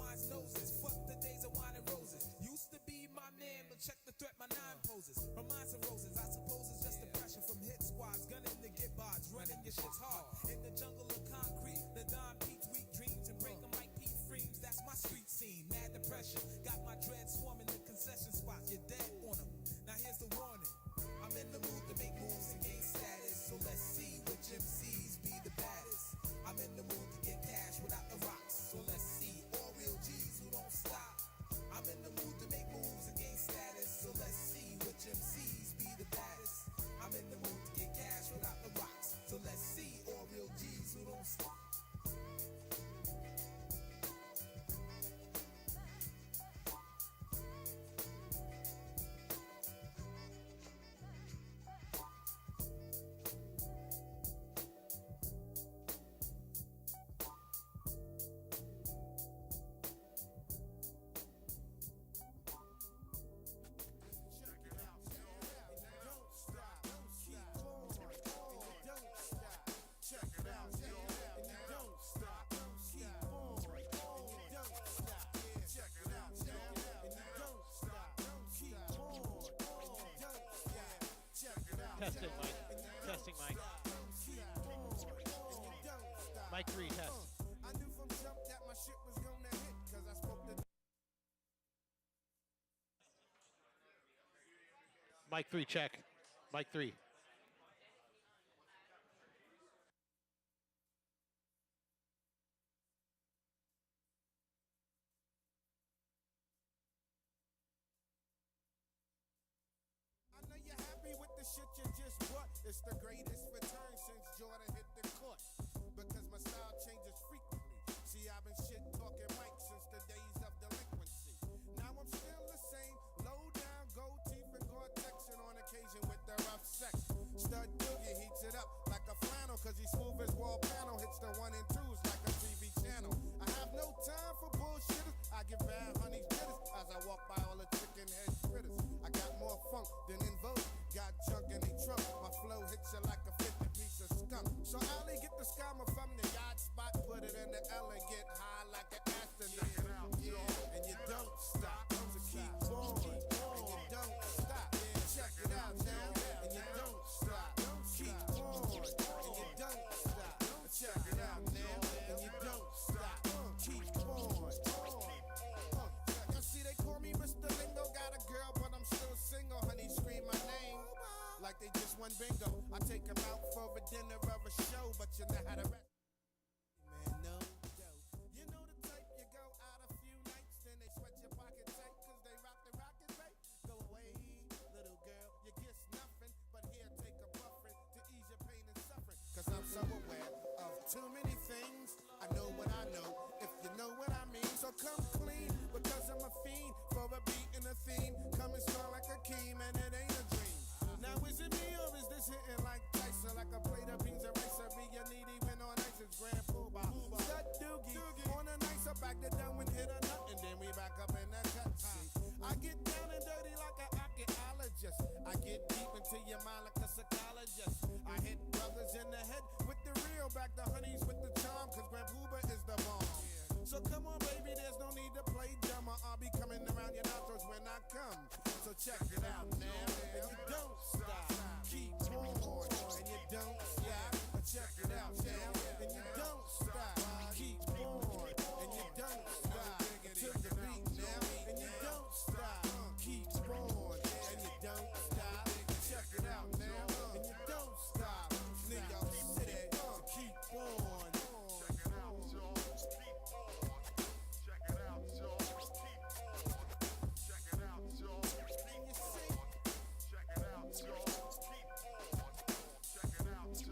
wine's noses. Fuck the days of wine and roses. Used to be my man, but check the threat my nine poses. Reminds of roses, I suppose it's just the pressure from hit squads. Gunning to get bods, running your shit's hard. In the jungle of concrete, the Don Pete's weak dreams and break them like Pete Freems. That's my street scene, mad depression. Got my dread swarming the concession spot. You're dead on them. Now here's the warning. I'm in the mood to make moves and gain status. So let's see which MCs be the baddest. I'm in the mood to get cash without the rocks. So let's see all real G's who don't stop. I'm in the mood to make moves and gain status. So let's see which MCs be the baddest. I'm in the mood to get cash without the rocks. So let's see all real G's who don't stop. Testing mic. Testing mic. Mic 3 test. I knew from jump that my shit was gonna hit, cause I spoke the Mic 3 check. Mic 3. I know you're happy with the shit you just bought. It's the greatest return since Jordan hit the court. Because my style changes frequently. See, I've been shit talking Mike since the days of delinquency. Now I'm still the same. Low down, gold teeth and Gore-Tex, and on occasion with the rough sex. Stud Doogie heats it up like a flannel, cause he smooth as wall panel. Hits the 1 and 2s like a TV channel. I have no time for bullshitters. I give bad honeys jitters as I walk by all the chicken head critters. I got more funk than in vogue. Got junk in the trunk. My flow hits you like a 50-piece of skunk. So Ollie get the scammer from the yacht spot, put it in the L and get high like an astronaut. Yeah, and you don't stop. So keep on, and you don't stop. Check it out now, and you don't stop. Keep on, and you don't stop. Check it out now, and you don't stop. Keep on. See, they call me Mr. Lingo. Got a girl, but I'm still single. Honey, scream my name like they just won bingo. I take them out for a dinner or a show, but you know how to rap. Man, no, you know the type. You go out a few nights, then they sweat your pocket tight, cause they rock the rocket, right? Go away, little girl, you get nothing, but here, take a buffering to ease your pain and suffering. Cause I'm so aware of too many things. I know what I know, if you know what I mean. So come clean, because I'm a fiend for a beat and a theme. Coming strong like a key, man, it ain't a dream. Now is it me or is this hitting like Tyson? Like a plate of beans and rice, or be a needy when on ice, it's Grand Poobah. Stud Doogie, on a nice, I back the down and hit a nut, and then we back up in that cut. I get down and dirty like an archaeologist. I get deep into your mind like a psychologist. I hit brothers in the head with the real, back the honeys with the charm, cause Grand Poobah is the bomb. So come on, baby, there's no need to play dumber. I'll be coming around your nostrils when I come. So check it out now, and you don't stop. Keep on, and you don't stop. Check it out now, and you don't stop. Keep on, and you don't stop. To the beat now, and you don't stop. Keep on, and you don't stop. Check it out now, and you don't stop. Nigga, City, keep on. Check it out, y'all. Keep on. Check it out, y'all. Keep on. Check it out, y'all. Keep on. Check it out, y'all. Keep on. Check it out.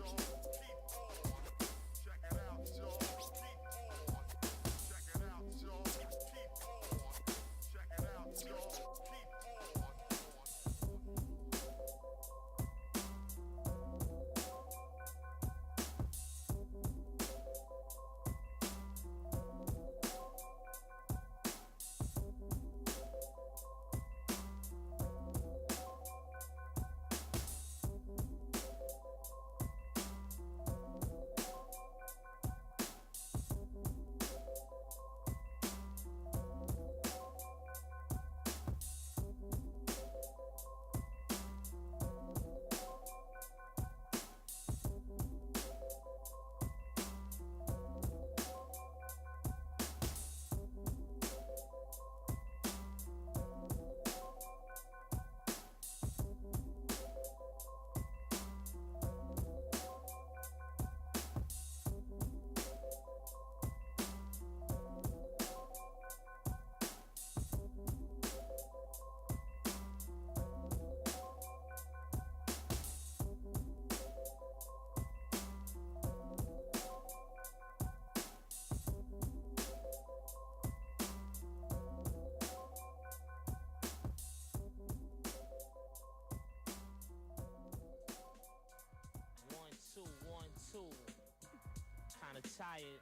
tired.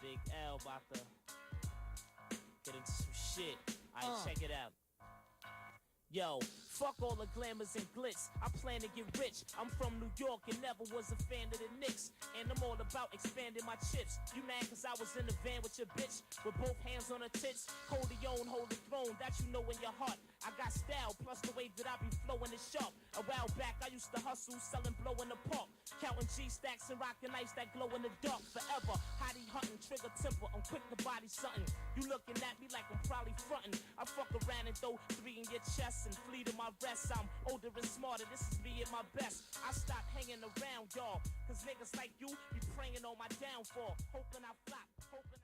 Big L about to get into some shit. Alright, check it out. Yo, fuck all the glamours and glitz. I plan to get rich. I'm from New York and never was a fan of the Knicks. And I'm all about expanding my chips. You mad cause I was in the van with your bitch? With both hands on her tits. Hold the own, hold the throne. That you know in your heart. I got style, plus the way that I be flowing is sharp. A while back, I used to hustle, selling blow in the park. Counting G-stacks and rocking ice that glow in the dark. Forever, hottie hunting, trigger temper. I'm quick to body something. You looking at me like I'm probably frontin'. I fuck around and throw 3 in your chest and flee to my rest. I'm older and smarter, this is me at my best. I stop hanging around y'all, cause niggas like you be praying on my downfall. Hoping I flop, hoping I...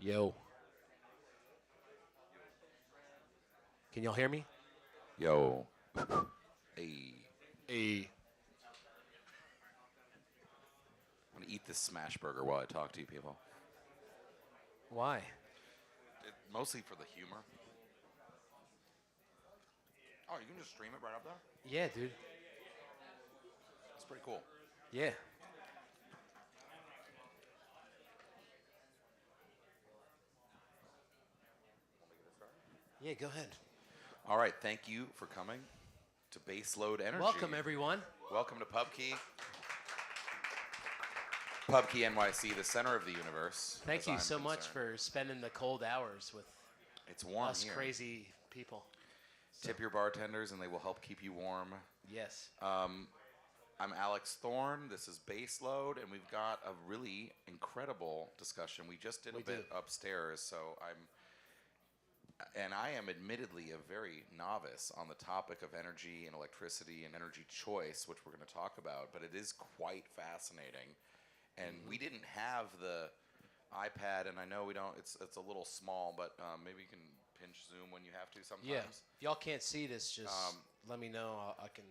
Yo. Can y'all hear me? Yo. Hey. Hey. I'm going to eat this smash burger while I talk to you people. Why? Mostly for the humor. Oh, you can just stream it right up there? Yeah, dude. It's pretty cool. Yeah. Yeah, go ahead. All right, thank you for coming to Baseload Energy. Welcome, everyone. Welcome to PubKey. PubKey NYC, the center of the universe. Thank as you I'm so much concerned. for spending the cold hours with It's warm us here. crazy people. Tip your bartenders, and they will help keep you warm. Yes. I'm Alex Thorne. This is Baseload, and we've got a really incredible discussion. We just did a bit upstairs, so I am admittedly a very novice on the topic of energy and electricity and energy choice, which we're going to talk about, but it is quite fascinating. And we didn't have the iPad, and I know we don't. It's a little small, but maybe you can pinch zoom when you have to sometimes. Yeah. If y'all can't see this, just let me know. I can.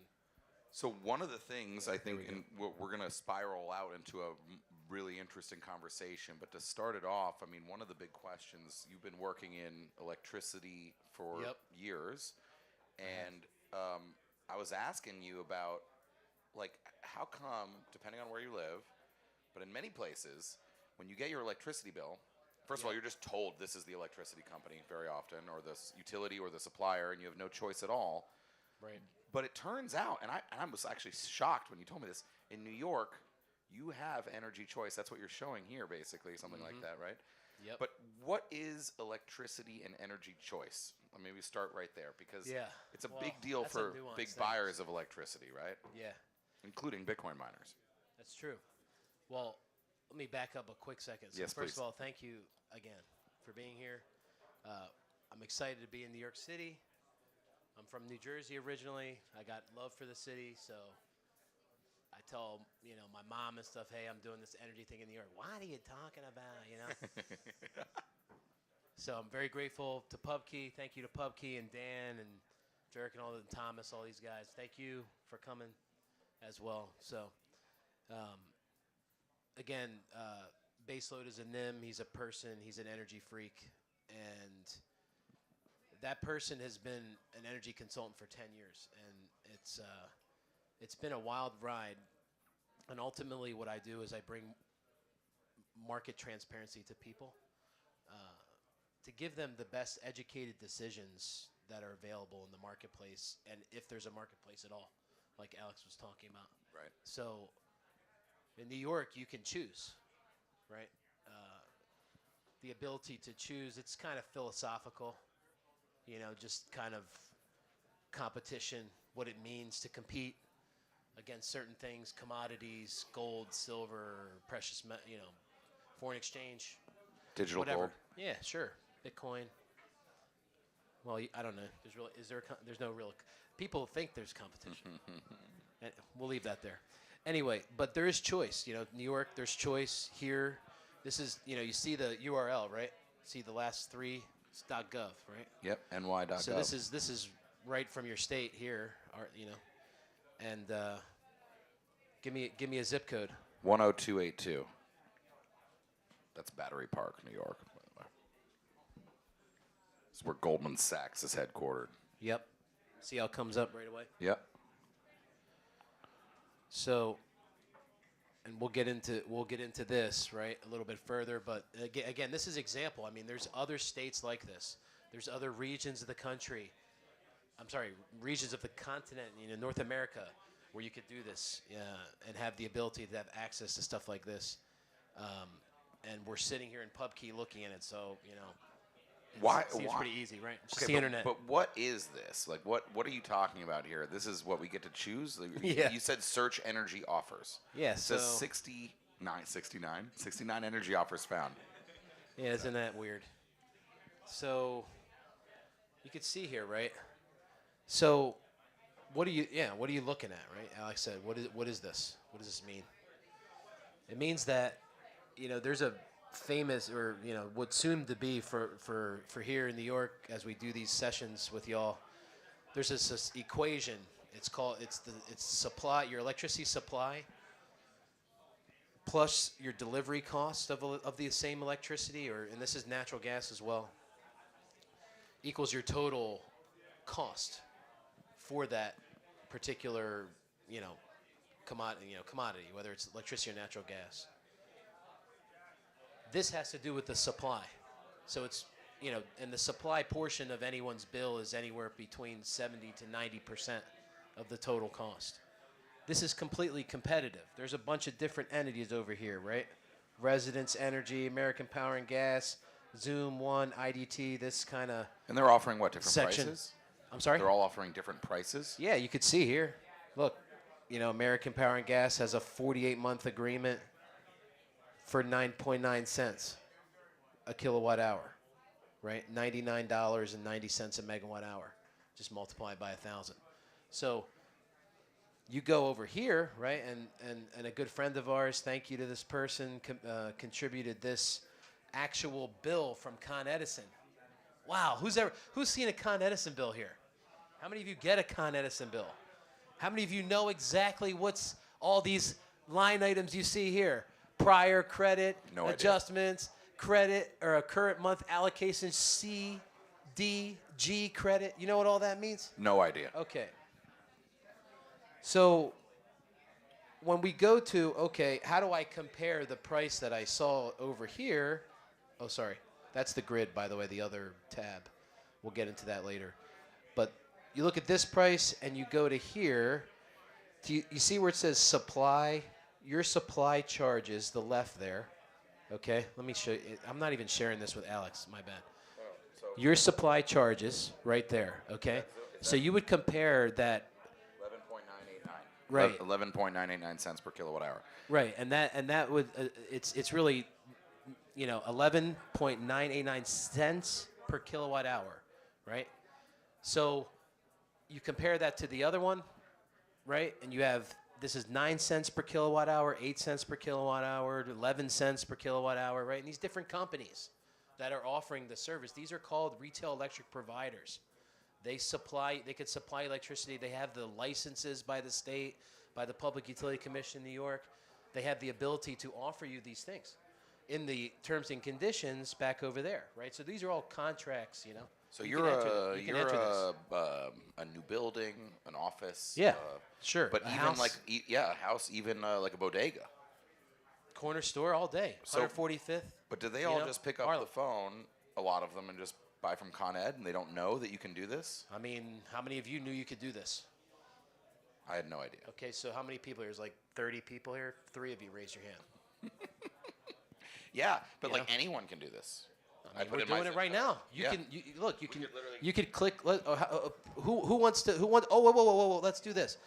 So one of the things I think, and we're going to spiral out into a really interesting conversation, but to start it off, I mean, one of the big questions, you've been working in electricity for years, and I was asking you about, like, how come, depending on where you live, but in many places, when you get your electricity bill, first of all, you're just told this is the electricity company very often, or the utility or the supplier, and you have no choice at all. Right. But it turns out, and I was actually shocked when you told me this, in New York, you have energy choice. That's what you're showing here, basically, something like that, right? Yep. But what is electricity and energy choice? Maybe start right there, because it's a big deal for big buyers of electricity, right? Yeah. Including Bitcoin miners. That's true. Well, let me back up a quick second. So Yes, first please. of all, thank you again for being here. I'm excited to be in New York City. I'm from New Jersey originally. I got love for the city, so I tell my mom and stuff, hey, I'm doing this energy thing in New York. What are you talking about? So I'm very grateful to PubKey. Thank you to PubKey and Dan and Jerk and Thomas, all these guys. Thank you for coming as well. So again, Baseload is a NIM. He's a person. He's an energy freak, and that person has been an energy consultant for 10 years, and it's been a wild ride. And ultimately, what I do is I bring market transparency to people to give them the best educated decisions that are available in the marketplace, and if there's a marketplace at all, like Alex was talking about. Right. So in New York, you can choose, right? The ability to choose, it's kind of philosophical, you know, just kind of competition, what it means to compete against certain things, commodities, gold, silver, precious, foreign exchange, Digital whatever. gold. Yeah, sure. Bitcoin. Well, I don't know. There's no real. People think there's competition. And we'll leave that there. Anyway, but there is choice. You know, New York, there's choice here. This is, you see the URL, right? See the last three. It's .gov, right? Yep. ny.gov. So this is right from your state here, and give me a zip code. 10282. That's Battery Park, New York, by the way. It's where Goldman Sachs is headquartered. Yep. See how it comes up right away? Yep. So, and we'll get into this, right, a little bit further, but again, this is example. I mean, there's other states like this. There's other regions of the country. Regions of the continent, North America, where you could do this and have the ability to have access to stuff like this. And we're sitting here in PubKey looking at it, so it seems pretty easy, right? It's just the internet. But what is this? Like, what are you talking about here? This is what we get to choose? Like, Yeah. You said search energy offers. Yeah, It says 69 energy offers found. Yeah, isn't that weird? So you could see here, right? So what are you looking at, right? Alex said, what is this? What does this mean? It means that there's a famous, or what soon to be for here in New York, as we do these sessions with y'all, there's this equation. It's supply, your electricity supply plus your delivery cost of the same electricity, and this is natural gas as well, equals your total cost for that particular commodity, whether it's electricity or natural gas. This has to do with the supply. So it's, and the supply portion of anyone's bill is anywhere between 70 to 90% of the total cost. This is completely competitive. There's a bunch of different entities over here, right? Residence Energy, American Power and Gas, Zoom, One, IDT, this kind of And they're offering what, different section. prices? I'm sorry? They're all offering different prices? Yeah, you could see here. Look, American Power and Gas has a 48-month agreement for 9.9 cents a kilowatt hour, right? $99.90 a megawatt hour. Just multiply it by 1,000. So you go over here, right? And a good friend of ours, thank you to this person, contributed this actual bill from Con Edison. Wow, who's seen a Con Edison bill here? How many of you get a Con Edison bill? How many of you know exactly what's all these line items you see here? Prior credit, No idea. adjustments, credit, or a current month allocation, C, D, G credit. You know what all that means? No idea. Okay. So when we go to, how do I compare the price that I saw over here? Oh, sorry. That's the grid, by the way, the other tab. We'll get into that later. But you look at this price and you go to here. You see where it says supply? Your supply charges, the left there. Okay, let me show you. I'm not even sharing this with Alex. My bad. Your supply charges right there. Okay, so you would compare that. 11.989. Right. 11.989 cents per kilowatt hour. Right, and that would it's really 11.989 cents per kilowatt hour, right? So you compare that to the other one, right? And you have, this is 9 cents per kilowatt hour, 8 cents per kilowatt hour, 11 cents per kilowatt hour, right? And these different companies that are offering the service, these are called retail electric providers. They could supply electricity. They have the licenses by the state, by the Public Utility Commission in New York. They have the ability to offer you these things. in the terms and conditions back over there, right? So these are all contracts, you know. So You you're can enter them. You can enter this. a new building, an office. Yeah, sure. But A even house. like a house, even like a bodega. Corner store all day. So- 145th. But do they You all know, just pick up Harlem. the phone, a lot of them, and just buy from Con Ed, and they don't know that you can do this? I mean, how many of you knew you could do this? I had no idea. Okay, so how many people here? There's like 30 people here. 3 of you raise your hand. Yeah, but You like know? anyone can do this. I mean, put we're in my doing it zip right code. now. You Yeah. can look. You can could literally- you could click. Who wants to? Who want? Oh, whoa! Let's do this.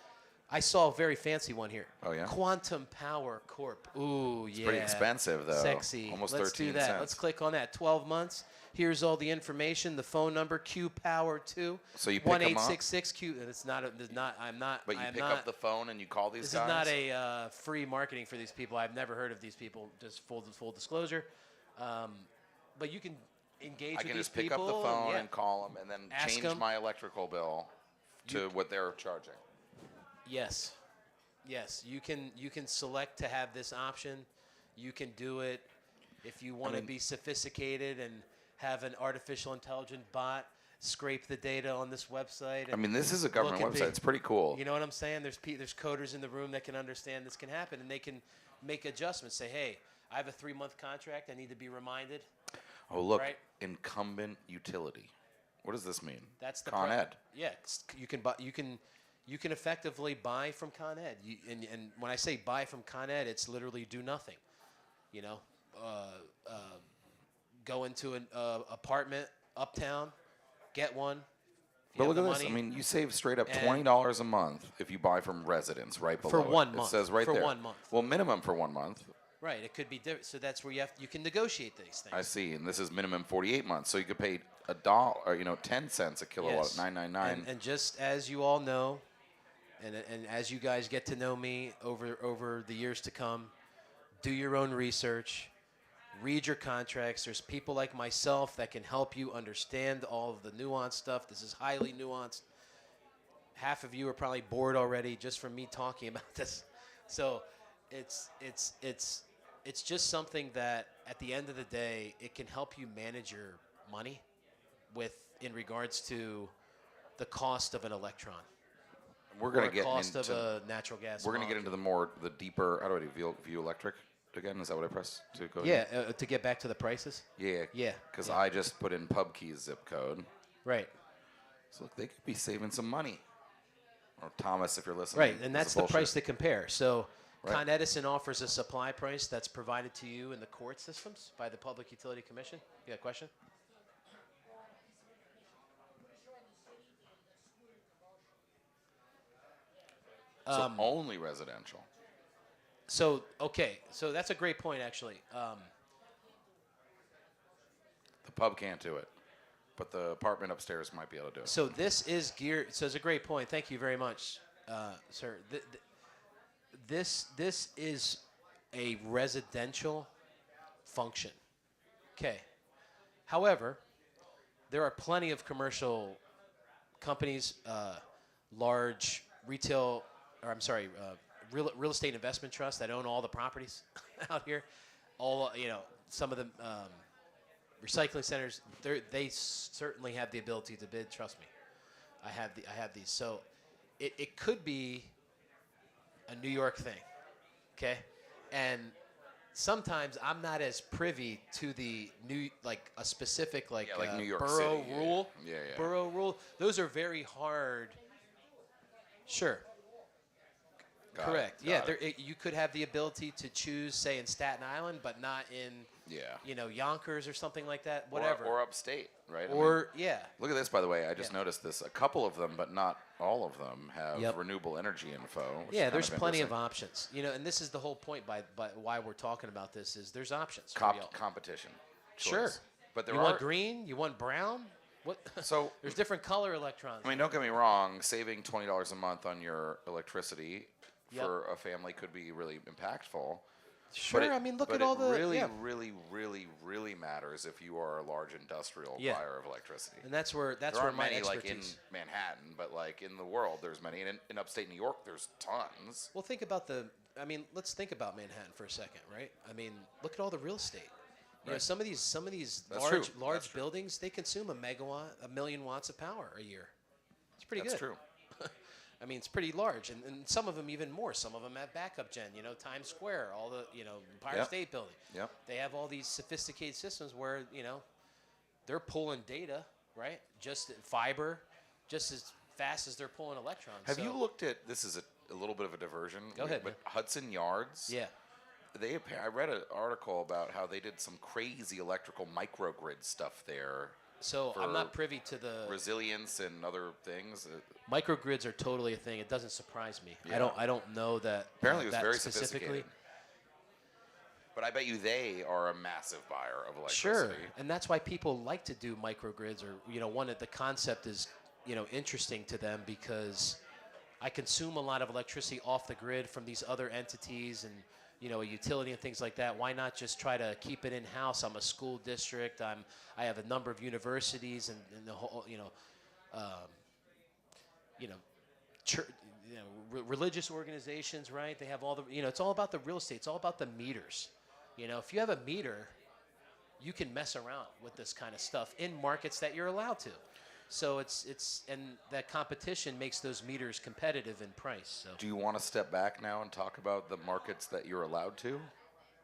I saw a very fancy one here. Oh, yeah? Quantum Power Corp. Ooh, yeah. Pretty expensive though. Sexy. Almost Let's 13 do that. cents. Let's click on that. 12 months. Here's all the information. The phone number Q Power 2. So you pick 'em up? 1866 Q. It's not. It's not. I'm not. But you I'm pick not, up the phone and you call these This guys. is not a free marketing for these people. I've never heard of these people. Just full disclosure. But you can engage I with can these just pick people. up the phone yeah. and call them, and then Ask change 'em. my electrical bill to what they're charging. Yes. You can select to have this option. You can do it if you want to mean- be sophisticated and have an artificial intelligent bot scrape the data on this website. I mean, this is a government look at website. It's pretty cool. You know what I'm saying? There's coders in the room that can understand this can happen, and they can make adjustments. Say, hey, I have a 3-month contract. I need to be reminded. Oh, look, Right. incumbent utility. What does this mean? That's the Con Ed. Yeah, you can buy. You can effectively buy from Con Ed. And when I say buy from Con Ed, it's literally do nothing. You know, go into an apartment uptown, get one. If you But have look the at this. I money. mean, you save straight up And- $20 a month if you buy from residents right below For it. 1 month. It says right For there. 1 month. Well, minimum for 1 month. Right, it could be different. So that's where you can negotiate these things. I see, and this is minimum 48 months, so you could pay $1, or 10 cents a kilowatt, Yes. 999. And just as you all know, and as you guys get to know me over the years to come, do your own research, read your contracts. There's people like myself that can help you understand all of the nuanced stuff. This is highly nuanced. Half of you are probably bored already just from me talking about this. So it's just something that at the end of the day, it can help you manage your money in regards to the cost of an electron. We're Or gonna a get cost into. of a natural gas. We're gonna get into the deeper. How do I do view electric again? Is that what I press to go? Yeah, to get back to the prices. Yeah. Yeah, Because yeah. I just put in PubKey's zip code. Right. So look, they could be saving some money. Or Thomas, if you're listening. Right, this and is that's the bullshit. price to compare. So Right. Con Edison offers a supply price that's provided to you in the court systems by the Public Utility Commission. You got a question? So only residential. So, okay, so that's a great point, actually. The pub can't do it, but the apartment upstairs might be able to do it. So this is geared. So it's a great point. Thank you very much, sir. This is a residential function. Okay. However, there are plenty of commercial companies, large retail, or I'm sorry, real estate investment trusts that own all the properties out here. All some of the recycling centers, they certainly have the ability to bid. Trust me, I have these. So it could be a New York thing, okay? And sometimes I'm not as privy to the a specific like New York borough City, yeah. rule. Yeah. Borough rule. Those are very hard. Sure. Got Correct. it, Yeah, got it. you could have the ability to choose, say, in Staten Island, but not in, Yonkers or something like that. Whatever. Or upstate, right? Yeah. Look at this, by the way. I just Yeah. noticed this. A couple of them, but not all of them, have Yep. renewable energy info. Which is Yeah, kind there's plenty of interesting. options. And this is the whole point by why we're talking about this is there's options. for y'all. Competition. Sure. choice. But there You are. want green? You want brown? What? So There's different color electrons. I mean, don't get me wrong. Saving $20 a month on your electricity Yep. for a family could be really impactful. Sure, But I mean, look but at all the really, yeah. really matters if you are a large industrial Yeah. buyer of electricity. And that's where There my aren't many expertise. like in Manhattan, but like in the world, there's many. And in upstate New York, there's tons. Well, think about let's think about Manhattan for a second, right? I mean, look at all the real estate. You know, Right. some of these That's large true. large That's true. buildings, they consume a million watts of power a year. It's pretty That's good. true. I mean, it's pretty large, and some of them even more. Some of them have backup gen. You know, Times Square, all the Empire Yep. State Building. Yep. They have all these sophisticated systems where they're pulling data, right? Just fiber, just as fast as they're pulling electrons. Have So- you looked at this? Is a little bit of a diversion. Go ahead, but man. Hudson Yards. Yeah. I read an article about how they did some crazy electrical microgrid stuff there. So I'm for not privy to the resilience and other things. microgrids are totally a thing. It doesn't surprise me. Yeah. I don't know that. Apparently, it was that very specifically. sophisticated. But I bet you they are a massive buyer of Sure, electricity. and that's why people like to do microgrids, or one of the concept is interesting to them because I consume a lot of electricity off the grid from these other entities and a utility and things like that. Why not just try to keep it in house? I'm a school district. I have a number of universities and the whole church, religious organizations, right? They have all the it's all about the real estate. It's all about the meters. If you have a meter, you can mess around with this kind of stuff in markets that you're allowed to. So and that competition makes those meters competitive in price. So Do you want to step back now and talk about the markets that you're allowed to?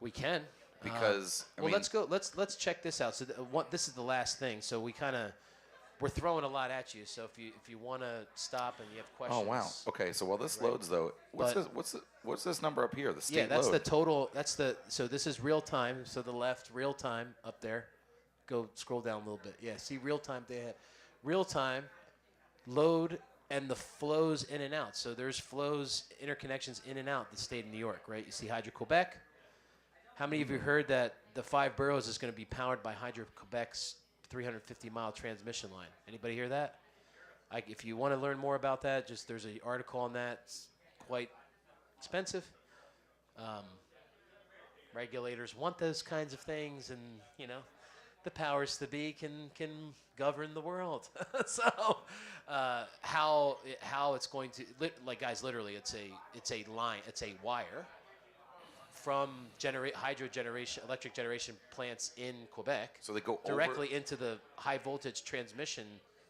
we can. Because I mean, Let's go. Let's check this out. So this is the last thing. So we're throwing a lot at you. So if you want to stop and you have questions. oh wow. Okay, so while this Right. loads though, But- what's this number up here? The state Yeah, that's load. the total. So this is real time. So the left, real time up there. Go scroll down a little bit. Yeah, see real time. They have real time load and the flows in and out. So there's flows, interconnections in and out the state of New York, right? You see Hydro-Quebec. How many of you heard that the 5 boroughs is going to be powered by Hydro-Quebec's 350-mile transmission line? Anybody hear that? If you want to learn more about that, there's an article on that. It's quite expensive. Regulators want those kinds of things, and the powers to be can govern the world. So how it's going to guys, literally it's a line, it's a wire from electric generation plants in Quebec. So they go directly into the high voltage transmission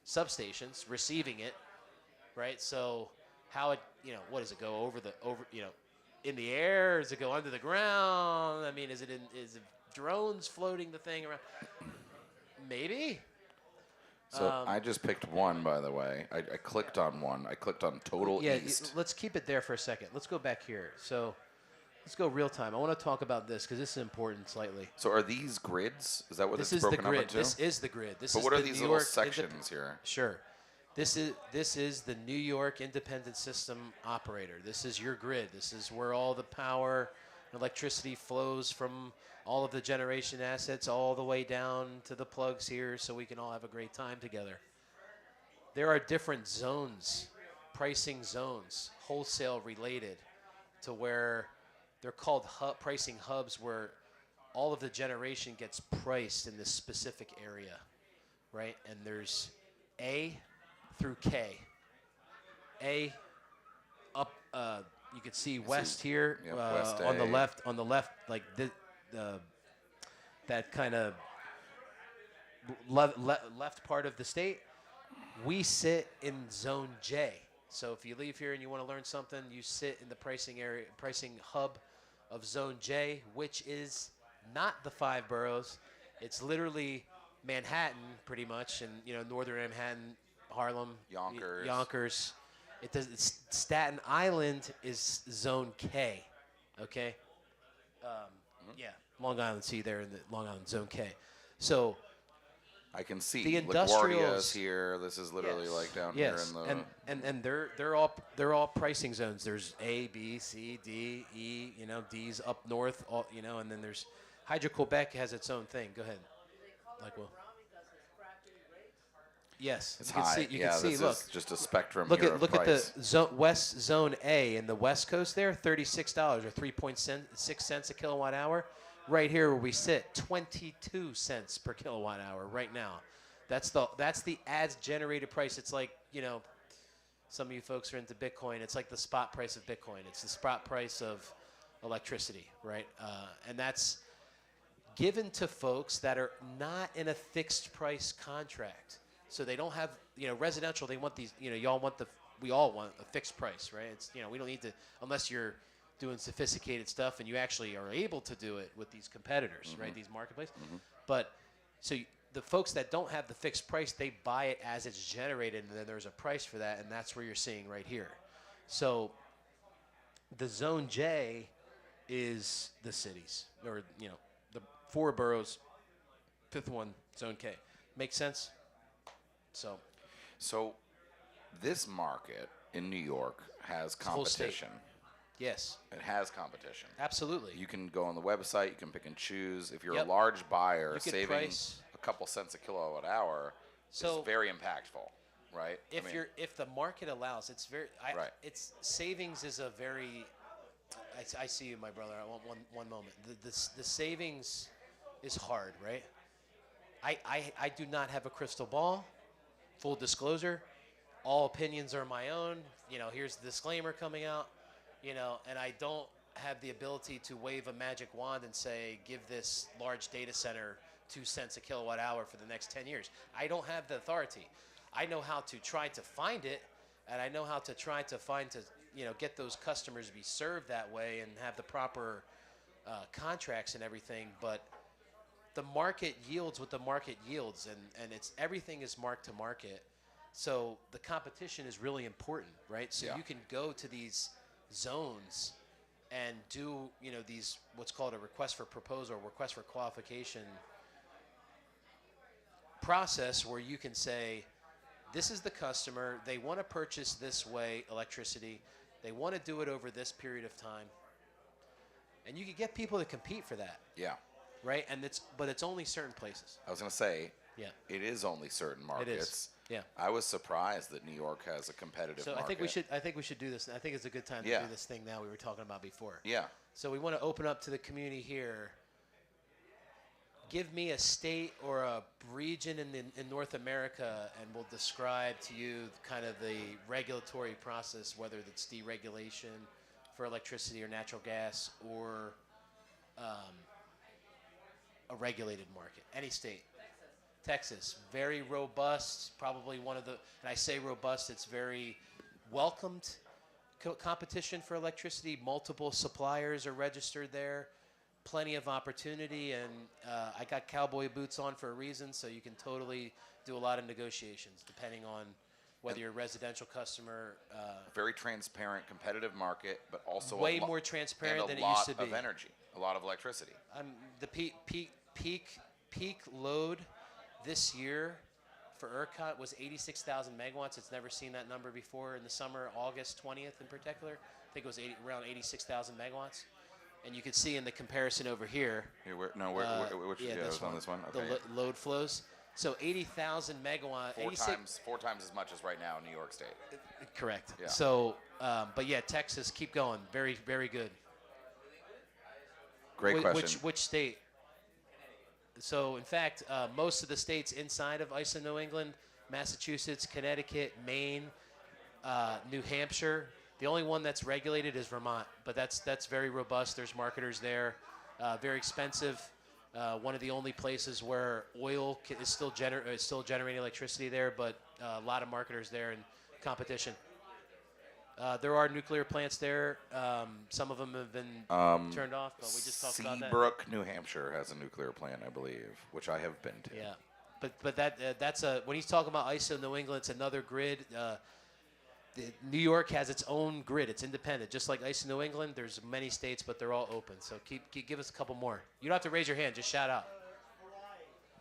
substations, receiving it, right? So how it what does it go over in the air? Does it go under the ground? I mean, is it drones floating the thing around? Maybe. So I just picked one, by the way. I clicked on one. I clicked on total east. Let's keep it there for a second. Let's go back here. So let's go real time. I want to talk about this because this is important slightly. So are these grids? Is that what This it's is the broken up grid. into? This is the grid. This But is what are the these New little York sections here? Sure. This is the New York Independent System Operator. This is your grid. This is where all the power and electricity flows from all of the generation assets all the way down to the plugs here so we can all have a great time together. There are different zones, pricing zones, wholesale related, to where they're called pricing hubs, where all of the generation gets priced in this specific area, right? And there's A through K. A up, you can see west here, Yep, west on the A. left, like that kind of left part of the state. We sit in zone J. So if you leave here and you want to learn something, you sit in the pricing hub of zone J, which is not the 5 boroughs. It's literally Manhattan, pretty much, and northern Manhattan, Harlem, Yonkers. Staten Island is zone K. Okay. Yeah, Long Island. See there in the Long Island zone K. So I can see the LaGuardia industrials is here. This is literally like down yes, here in the. and they're all pricing zones. There's A, B, C, D, E. D's up north. And then there's Hydro-Quebec has its own thing. Go ahead. Like well. Yes, It's you can high. see. You yeah, can see. this Look, is just a spectrum look here at of look price. at the West Zone A in the West Coast there, $36 or 3.6 cents a kilowatt hour. Right here where we sit, 22 cents per kilowatt hour right now. That's the ads generated price. It's like, some of you folks are into Bitcoin. It's like the spot price of Bitcoin. It's the spot price of electricity, right? And that's given to folks that are not in a fixed price contract. So they don't have, residential, they want these, we all want a fixed price, right? It's, we don't need to, unless you're doing sophisticated stuff and you actually are able to do it with these competitors, right? These marketplaces. But so the folks that don't have the fixed price, they buy it as it's generated, and then there's a price for that, and that's where you're seeing right here. So the Zone J is the cities, or, the 4 boroughs, 5th one, Zone K. Make sense? So this market in New York has the whole state. competition. Yes, It has competition. absolutely. You can go on the website. You can pick and choose. If you're Yep. a large buyer, You can saving price. a couple cents a kilowatt hour So is very impactful, right? if the market allows, it's very Right. it's savings is a very I see you, my brother. I want one moment. The savings is hard, right? I do not have a crystal ball. Full disclosure, all opinions are my own. Here's the disclaimer coming out. And I don't have the ability to wave a magic wand and say, give this large data center 2 cents a kilowatt hour for the next 10 years. I don't have the authority. I know how to try to find it, and I know how to try to get those customers to be served that way and have the proper contracts and everything. But the market yields what the market yields, and everything is mark to market. So the competition is really important, right? So Yeah. you can go to these zones and do these what's called a request for proposal or request for qualification process, where you can say, this is the customer, they want to purchase this way electricity, they want to do it over this period of time, and you can get people to compete for that, Yeah. right? But it's only certain places. I was going to say, Yeah. it is only certain markets. Yeah. I was surprised that New York has a competitive So market. I think we should do this. I think it's a good time to Yeah. do this thing now we were talking about before. Yeah. So we want to open up to the community here. Give me a state or a region in North America, and we'll describe to you kind of the regulatory process, whether it's deregulation for electricity or natural gas, or a regulated market. Any state. Texas, very robust, probably one of the, and I say robust, it's very welcomed competition for electricity. Multiple suppliers are registered there, plenty of opportunity, and I got cowboy boots on for a reason, so you can totally do a lot of negotiations depending on whether you're a residential customer. Very transparent, competitive market, but also Way more transparent than and it used to be. a lot of energy, a lot of electricity. The peak load this year for ERCOT was 86,000 megawatts. It's never seen that number before in the summer, August 20th in particular. I think it was around 86,000 megawatts. And you can see in the comparison over here. Here, which yeah, it was on this one? Okay. The load flows. So 80,000 megawatts. Four times as much as right now in New York State. Correct. Yeah. So, but yeah, Texas, keep going. Very, very good. Great question. Which state? So, in fact, most of the states inside of ISO New England, Massachusetts, Connecticut, Maine, New Hampshire. The only one that's regulated is Vermont, but that's very robust. There's marketers there. Very expensive. One of the only places where oil is still generating electricity there, but a lot of marketers there and competition. There are nuclear plants there. Some of them have been turned off, but we just talked about that. Seabrook, New Hampshire has a nuclear plant, I believe, which I have been to. Yeah, but that's when he's talking about ISO New England, it's another grid. New York has its own grid. It's independent, just like ISO New England. There's many states, but they're all open. So give us a couple more. You don't have to raise your hand. Just shout out.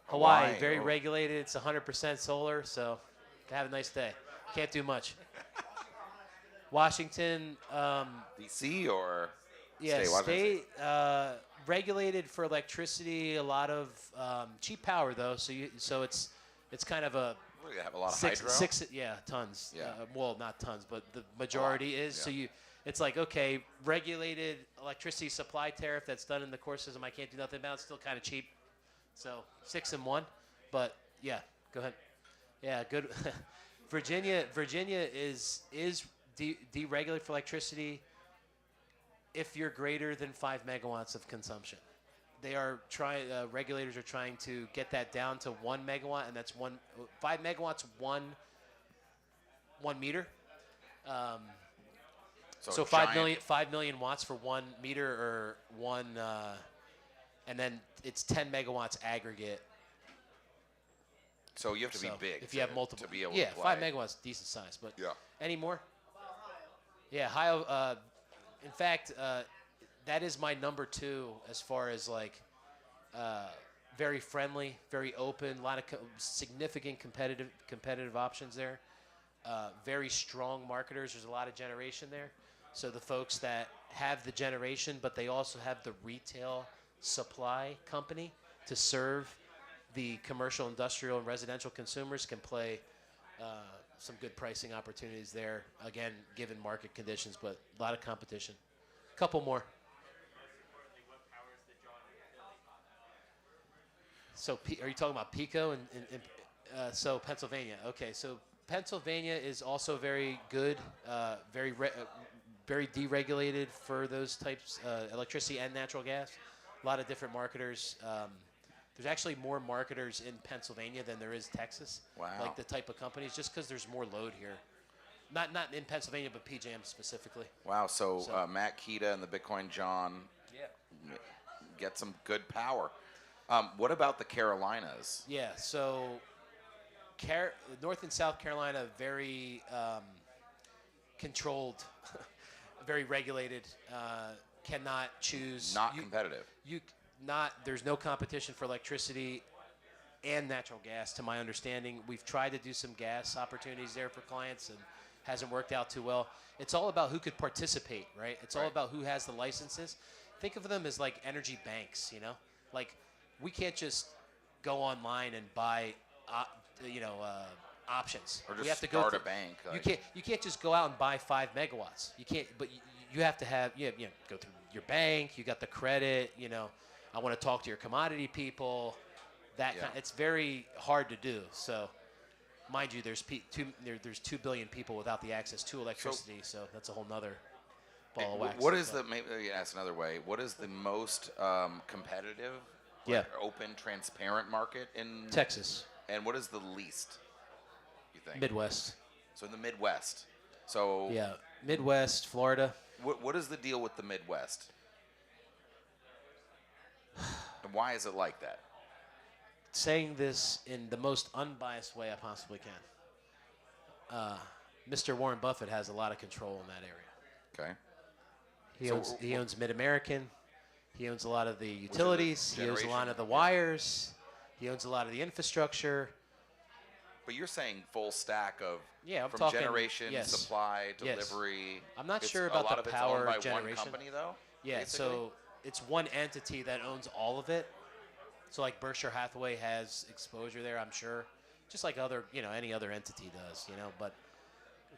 Hawaii, very regulated. It's 100% solar. So have a nice day. Can't do much. Washington. D.C. or Yeah, state regulated for electricity. A lot of cheap power though. So it's kind of a We have a lot of six, hydro. tons. Yeah. Well, not tons, but the majority is. Yeah. So it's like, okay, regulated electricity supply tariff that's done in the core system. I can't do nothing about. It's still kind of cheap. So 6 and 1, but yeah, go ahead. Yeah, good. Virginia is deregulated for electricity if you're greater than 5 megawatts of consumption. They are regulators are trying to get that down to 1 megawatt, and that's 5 megawatts, one meter. So 5 million watts for 1 meter or one, and then it's 10 megawatts aggregate. So you have to be big if you have multiple. to be able yeah, to play. 5 megawatts, decent size. But Yeah. any more? Yeah, Ohio. In fact, that is my number 2 as far as like very friendly, very open, a lot of significant competitive options there. Very strong marketers. There's a lot of generation there. So the folks that have the generation, but they also have the retail supply company to serve the commercial, industrial, and residential consumers can play some good pricing opportunities there. Again, given market conditions, but a lot of competition. Couple more. So are you talking about Pico so Pennsylvania? Okay, so Pennsylvania is also very good, very deregulated for those types, electricity and natural gas. A lot of different marketers. There's actually more marketers in Pennsylvania than there is Texas. Wow. Like the type of companies, just because there's more load here. Not in Pennsylvania, but PJM specifically. Wow. So Matt Keita and the Bitcoin John get some good power. What about the Carolinas? Yeah, so North and South Carolina, very controlled, very regulated, cannot choose. Not competitive. There's no competition for electricity and natural gas, to my understanding. We've tried to do some gas opportunities there for clients and hasn't worked out too well. It's all about who could participate, right? It's all about who has the licenses. Think of them as like energy banks, you know? Like, we can't just go online and buy, options. Or just we have to start go a bank. You can't just go out and buy 5 megawatts. You can't, but you have to have go through your bank. You got the credit. I want to talk to your commodity people. It's very hard to do. So, mind you, there's 2 billion people without the access to electricity. So that's a whole nother ball of wax. What is maybe ask another way? What is the most competitive, open, transparent market in Texas? And what is the least? You think? Midwest. So in the Midwest. So yeah, Midwest, Florida. What is the deal with the Midwest? And why is it like that? Saying this in the most unbiased way I possibly can. Mr. Warren Buffett has a lot of control in that area. Okay. He owns Mid-American. He owns a lot of the utilities. He owns a lot of the wires. He owns a lot of the infrastructure. But you're saying full stack of I'm from talking, generation, supply, delivery. I'm not sure about the power generation. A lot of it's owned by generation. one company, though? Yeah, basically? so it's one entity that owns all of it. So like Berkshire Hathaway has exposure there, I'm sure, just like any other entity does, but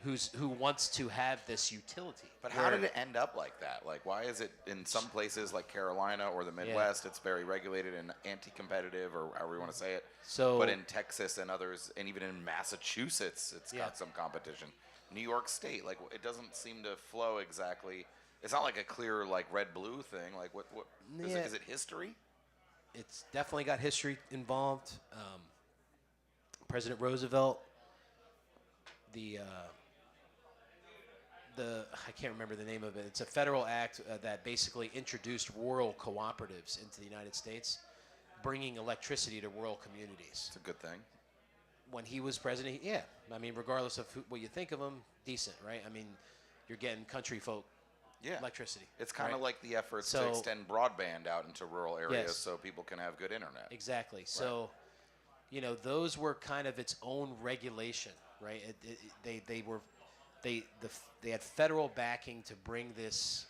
who wants to have this utility? But how did it end up like that? Like, why is it in some places like Carolina or the Midwest, it's very regulated and anti-competitive, or however you want to say it? So, but in Texas and others, and even in Massachusetts, it's got some competition. New York State, like, it doesn't seem to flow exactly. It's not like a clear like red-blue thing. Like, what is it history? It's definitely got history involved. President Roosevelt, I can't remember the name of it. It's a federal act that basically introduced rural cooperatives into the United States, bringing electricity to rural communities. It's a good thing. When he was president, I mean, regardless of what you think of him, decent, right? I mean, you're getting country folk electricity. It's kind of like the efforts to extend broadband out into rural areas so people can have good internet. Exactly. So, those were kind of its own regulation, right? They had federal backing to bring this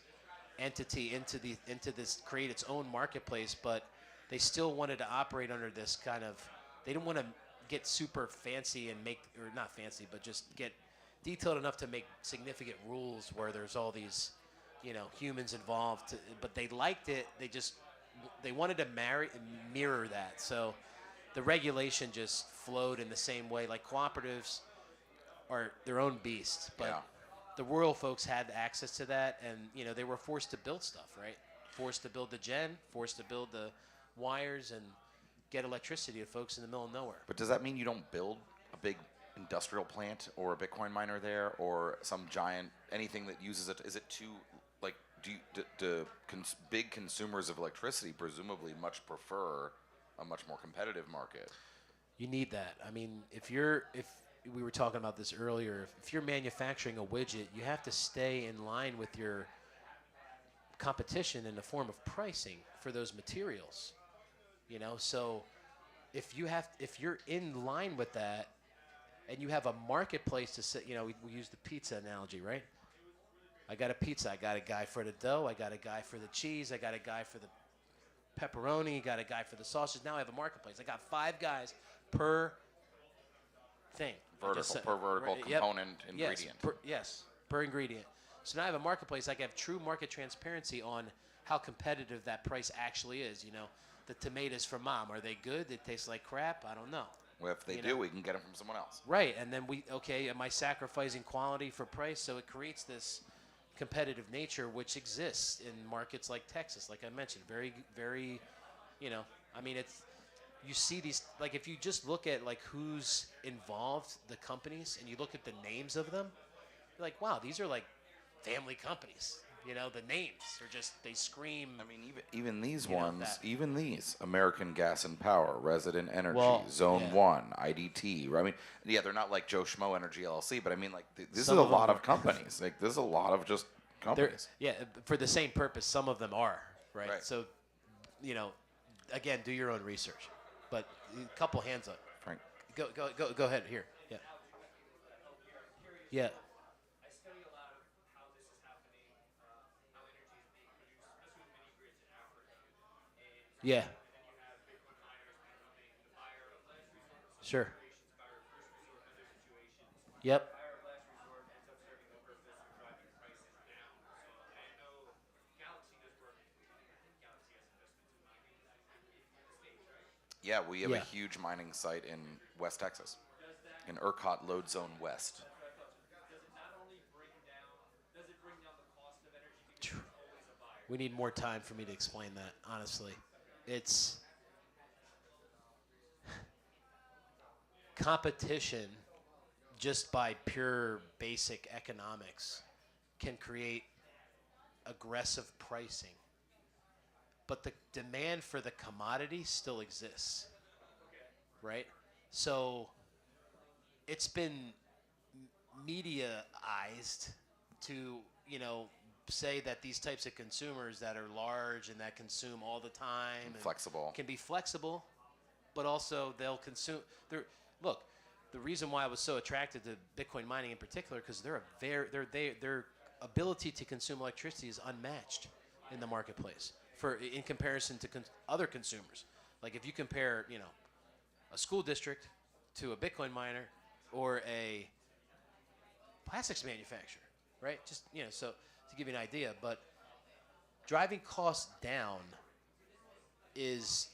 entity into this, create its own marketplace, but they still wanted to operate under this kind of. They didn't want to get super fancy and make, or not fancy, but just get detailed enough to make significant rules where there's all these, humans involved. But they liked it. They wanted to mirror that. So the regulation just flowed in the same way. Like cooperatives are their own beast, but Yeah. the rural folks had access to that, and they were forced to build stuff, right? Forced to build the gen, forced to build the wires, and get electricity to folks in the middle of nowhere. But does that mean you don't build a big industrial plant or a Bitcoin miner there or some giant anything that uses it? Is it too like big consumers of electricity presumably much prefer a much more competitive market? You need that. I mean, if we were talking about this earlier, if you're manufacturing a widget, you have to stay in line with your competition in the form of pricing for those materials. So if you're in line with that, and you have a marketplace to sit, we use the pizza analogy, right? I got a pizza. I got a guy for the dough. I got a guy for the cheese. I got a guy for the pepperoni. Got a guy for the sausage. Now I have a marketplace. I got 5 guys per thing. Per vertical component ingredient. Yes, per ingredient. So now I have a marketplace. I can have true market transparency on how competitive that price actually is. The tomatoes from Mom, are they good? They taste like crap? I don't know. Well, if they do, we can get them from someone else. Right, and then am I sacrificing quality for price? So it creates this competitive nature which exists in markets like Texas, like I mentioned. Very, very, you see these, like if you just look at like who's involved, the companies, and you look at the names of them, you're like, wow, these are like family companies. The names are just, they scream. I mean, even these even these, American Gas and Power, Resident Energy, Zone 1, IDT. I mean, they're not like Joe Schmo Energy LLC, but I mean, like, this is a lot of companies. Like, there's a lot of just companies. For the same purpose, some of them are, right? Right. So, again, do your own research. But a couple hands up. Frank. Go ahead, here. Yeah. Yeah. Yeah. Sure. Yep. Yeah, we have a huge mining site in West Texas, in ERCOT Load Zone West. We need more time for me to explain that, honestly. It's competition just by pure basic economics can create aggressive pricing. But the demand for the commodity still exists, right? So it's been mediaized to, say that these types of consumers that are large and that consume all the time and flexible can be flexible, but also they'll consume. Look, the reason why I was so attracted to Bitcoin mining in particular, because their ability to consume electricity is unmatched in the marketplace in comparison to other consumers. Like if you compare, a school district to a Bitcoin miner or a plastics manufacturer, right? Just so to give you an idea, but driving costs down is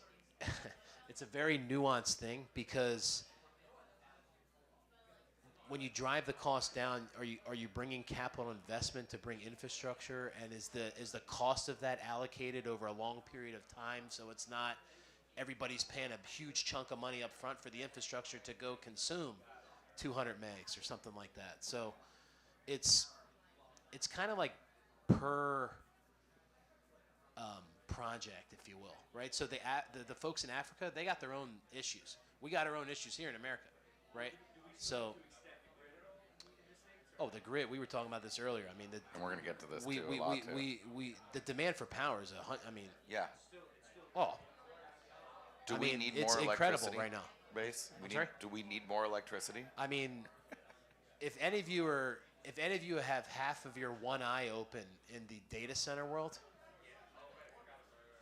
it's a very nuanced thing, because when you drive the cost down, are you bringing capital investment to bring infrastructure, and is the cost of that allocated over a long period of time, so it's not everybody's paying a huge chunk of money up front for the infrastructure to go consume 200 megs or something like that. So it's kind of like per project, if you will, right? So the folks in Africa, they got their own issues. We got our own issues here in America, right? So, the grid. We were talking about this earlier. I mean, and we're gonna get to this the demand for power is yeah. Oh. Do we need more it's electricity? Incredible right now. Base? Sorry? Do we need more electricity? I mean, if any of you have half of your one eye open in the data center world,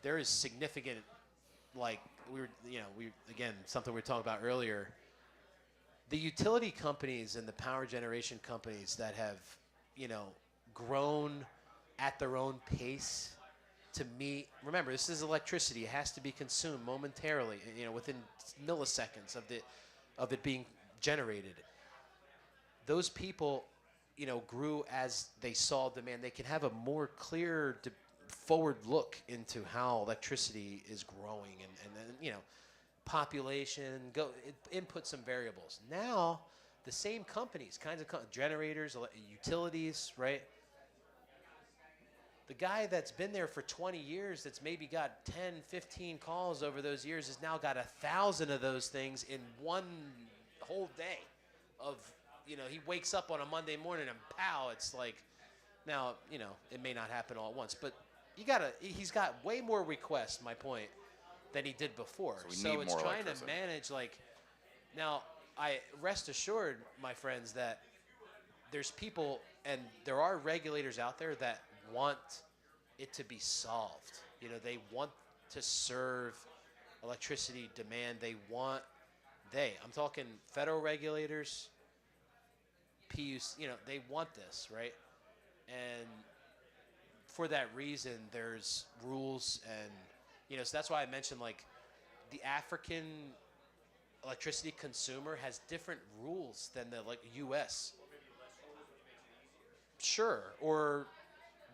there is significant, like again, something we were talking about earlier. the utility companies and the power generation companies that have, grown at their own pace to meet. Remember, this is electricity. It has to be consumed momentarily, within milliseconds of it being generated. Those people, grew as they saw demand. They can have a more clear forward look into how electricity is growing and then, population, input some variables. Now, the same companies, generators, utilities, right? The guy that's been there for 20 years that's maybe got 10, 15 calls over those years has now got 1,000 of those things in one whole day of, he wakes up on a Monday morning and pow, it's like, now, it may not happen all at once, but he's got way more requests, my point, than he did before. So it's trying to manage, now, I rest assured, my friends, that there's people and there are regulators out there that want it to be solved. They want to serve electricity demand. I'm talking federal regulators, PUC, they want this, right? And for that reason, there's rules and, so that's why I mentioned, the African electricity consumer has different rules than the, U.S. Sure, or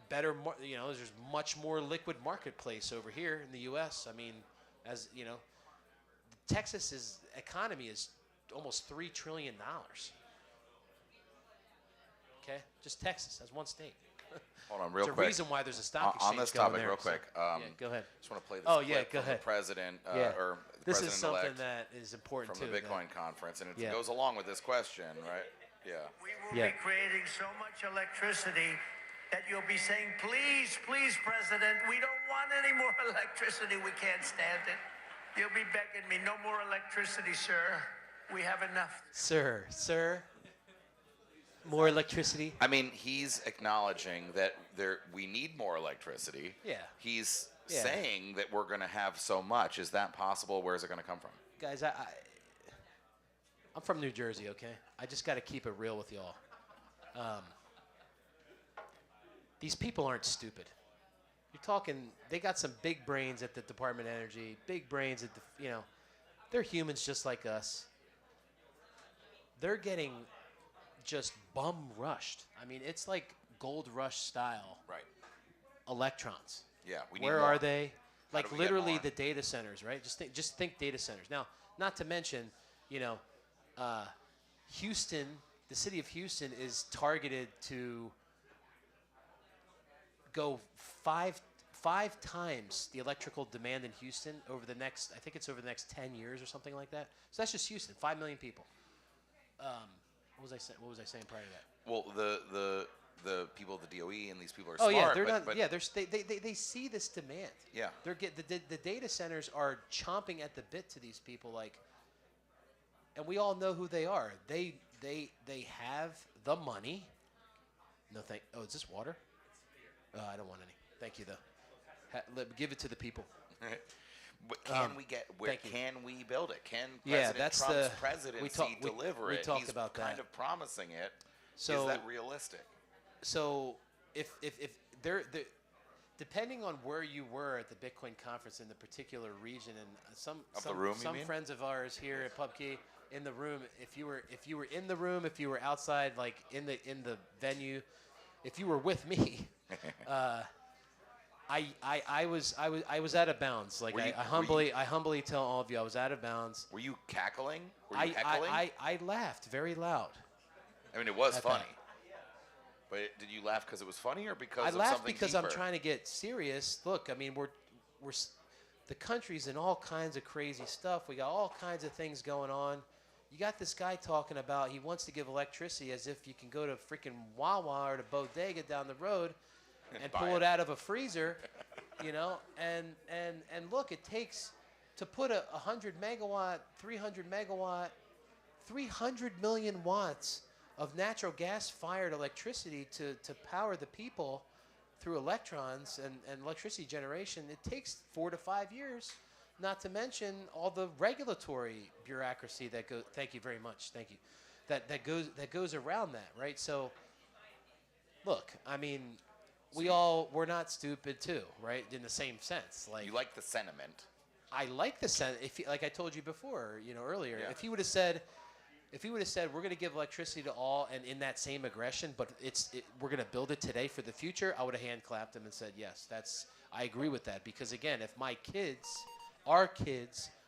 better, there's much more liquid marketplace over here in the U.S. I mean, as Texas's economy is almost $3 trillion. Okay, just Texas as one state. Hold on, real quick. There's a reason why there's a stock exchange on this going topic, there, real quick. Go ahead. Just want to play this Oh, clip yeah, go from ahead. the president, Yeah. or the This is something president-elect that is important from too. the Bitcoin conference, and it Yeah. goes along with this question, right? Yeah. We will Yeah. be creating so much electricity that you'll be saying, please, please, President, we don't want any more electricity. We can't stand it. You'll be begging me, no more electricity, sir. We have enough. Sir, more electricity. I mean, he's acknowledging that we need more electricity. Yeah. He's Yeah. saying that we're going to have so much. Is that possible? Where's it going to come from? Guys, I'm from New Jersey, okay? I just got to keep it real with y'all. These people aren't stupid. You're talking, they got some big brains at the Department of Energy, big brains at the, they're humans just like us. They're getting just bum rushed. I mean, it's like gold rush style. Right. Electrons. Yeah. Where are they? How do we get Literally more? the data centers, right? Just think data centers. Now, not to mention, Houston, the city of Houston is targeted to go five times the electrical demand in Houston over the next, I think it's over the next 10 years or something like that. So that's just Houston, 5 million people. What was I saying prior to that? Well, the people of the DOE and these people are Oh smart. yeah, they're but, not. Yeah, they see this demand. Yeah. The data centers are chomping at the bit to these people, and we all know who they are. They have the money. No thank. Oh, is this water? I don't want any. Thank you though. Give it to the people. But can we build it? Can Yeah, President that's Trump's the- presidency deliver we it? talked He's about kind that. of promising it. So- is that realistic? So if they're depending on where you were at the Bitcoin conference in the particular region, and some the room, you some mean? friends of ours here at PubKey in the room, if you were in the room, if you were outside, in the venue, if you were with me, I was out of bounds. I humbly tell all of you I was out of bounds. Were you cackling? Were you heckling? I laughed very loud. I mean, it was at funny. that. But did you laugh because it was funny or because I of laugh something because deeper? I'm trying to get serious. Look, I mean, the country's in all kinds of crazy stuff. We got all kinds of things going on. You got this guy talking about he wants to give electricity as if you can go to freaking Wawa or to Bodega down the road and buy pull it. it out of a freezer, and look, it takes to put a 100 megawatt, 300 megawatt, 300 million watts of natural gas-fired electricity to power the people through electrons and electricity generation. It takes 4 to 5 years. Not to mention all the regulatory bureaucracy that goes. Thank you very much. Thank you. That goes around that, right? So, look, I mean, we're not stupid too, right? In the same sense, like You like the sentiment. I like the sense. Like I told you before, earlier, Yeah. if he would have said, we're going to give electricity to all, and in that same aggression, but we're going to build it today for the future, I would have hand clapped him and said, yes, I agree with that. Because again, if my kids, our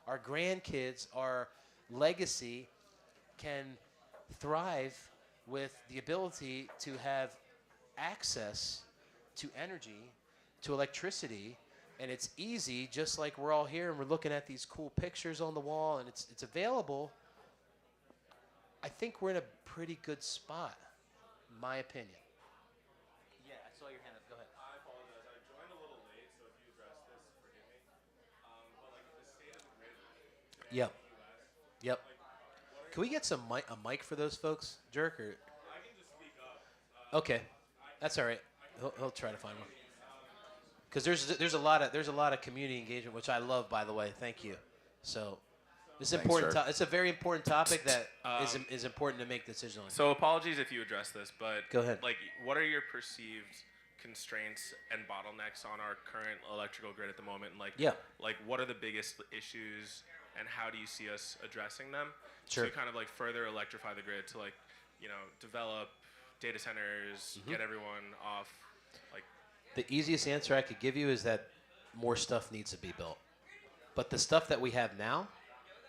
grandkids, our legacy can thrive with the ability to have access to energy, to electricity, and it's easy, just like we're all here and we're looking at these cool pictures on the wall and it's available, I think we're in a pretty good spot, in my opinion. Yeah, I saw your hand up. Go ahead. I apologize. I joined a little late, so if you address this, forgive me. But like the state of the grid today Yep. in the U.S. Yep. Like, Can we get a mic for those folks, Jerk? Or I can just speak up. okay, that's all right. He'll try to find one. Because there's a lot of community engagement, which I love, by the way. Thank you. So it's Thanks, important. sir. It's a very important topic that is important to make decisions on. So apologies if you address this, but Go ahead. Like, what are your perceived constraints and bottlenecks on our current electrical grid at the moment? And like what are the biggest issues, and how do you see us addressing them? Sure. To kind of like further electrify the grid, to like, develop data centers, get everyone off, like. The easiest answer I could give you is that more stuff needs to be built. But the stuff that we have now,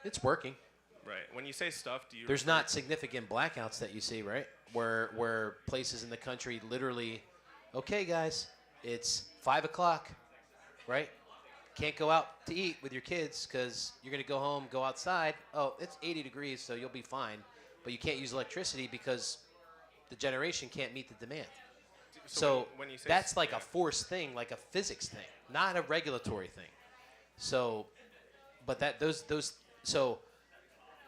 it's working. Right. When you say stuff, do you? There's not significant blackouts that you see, right? Where places in the country literally, okay, guys, it's 5 o'clock, right? Can't go out to eat with your kids because you're going to go home, go outside. Oh, it's 80 degrees, so you'll be fine. But you can't use electricity because the generation can't meet the demand. So when you say that's like a forced thing, like a physics thing, not a regulatory thing. So, but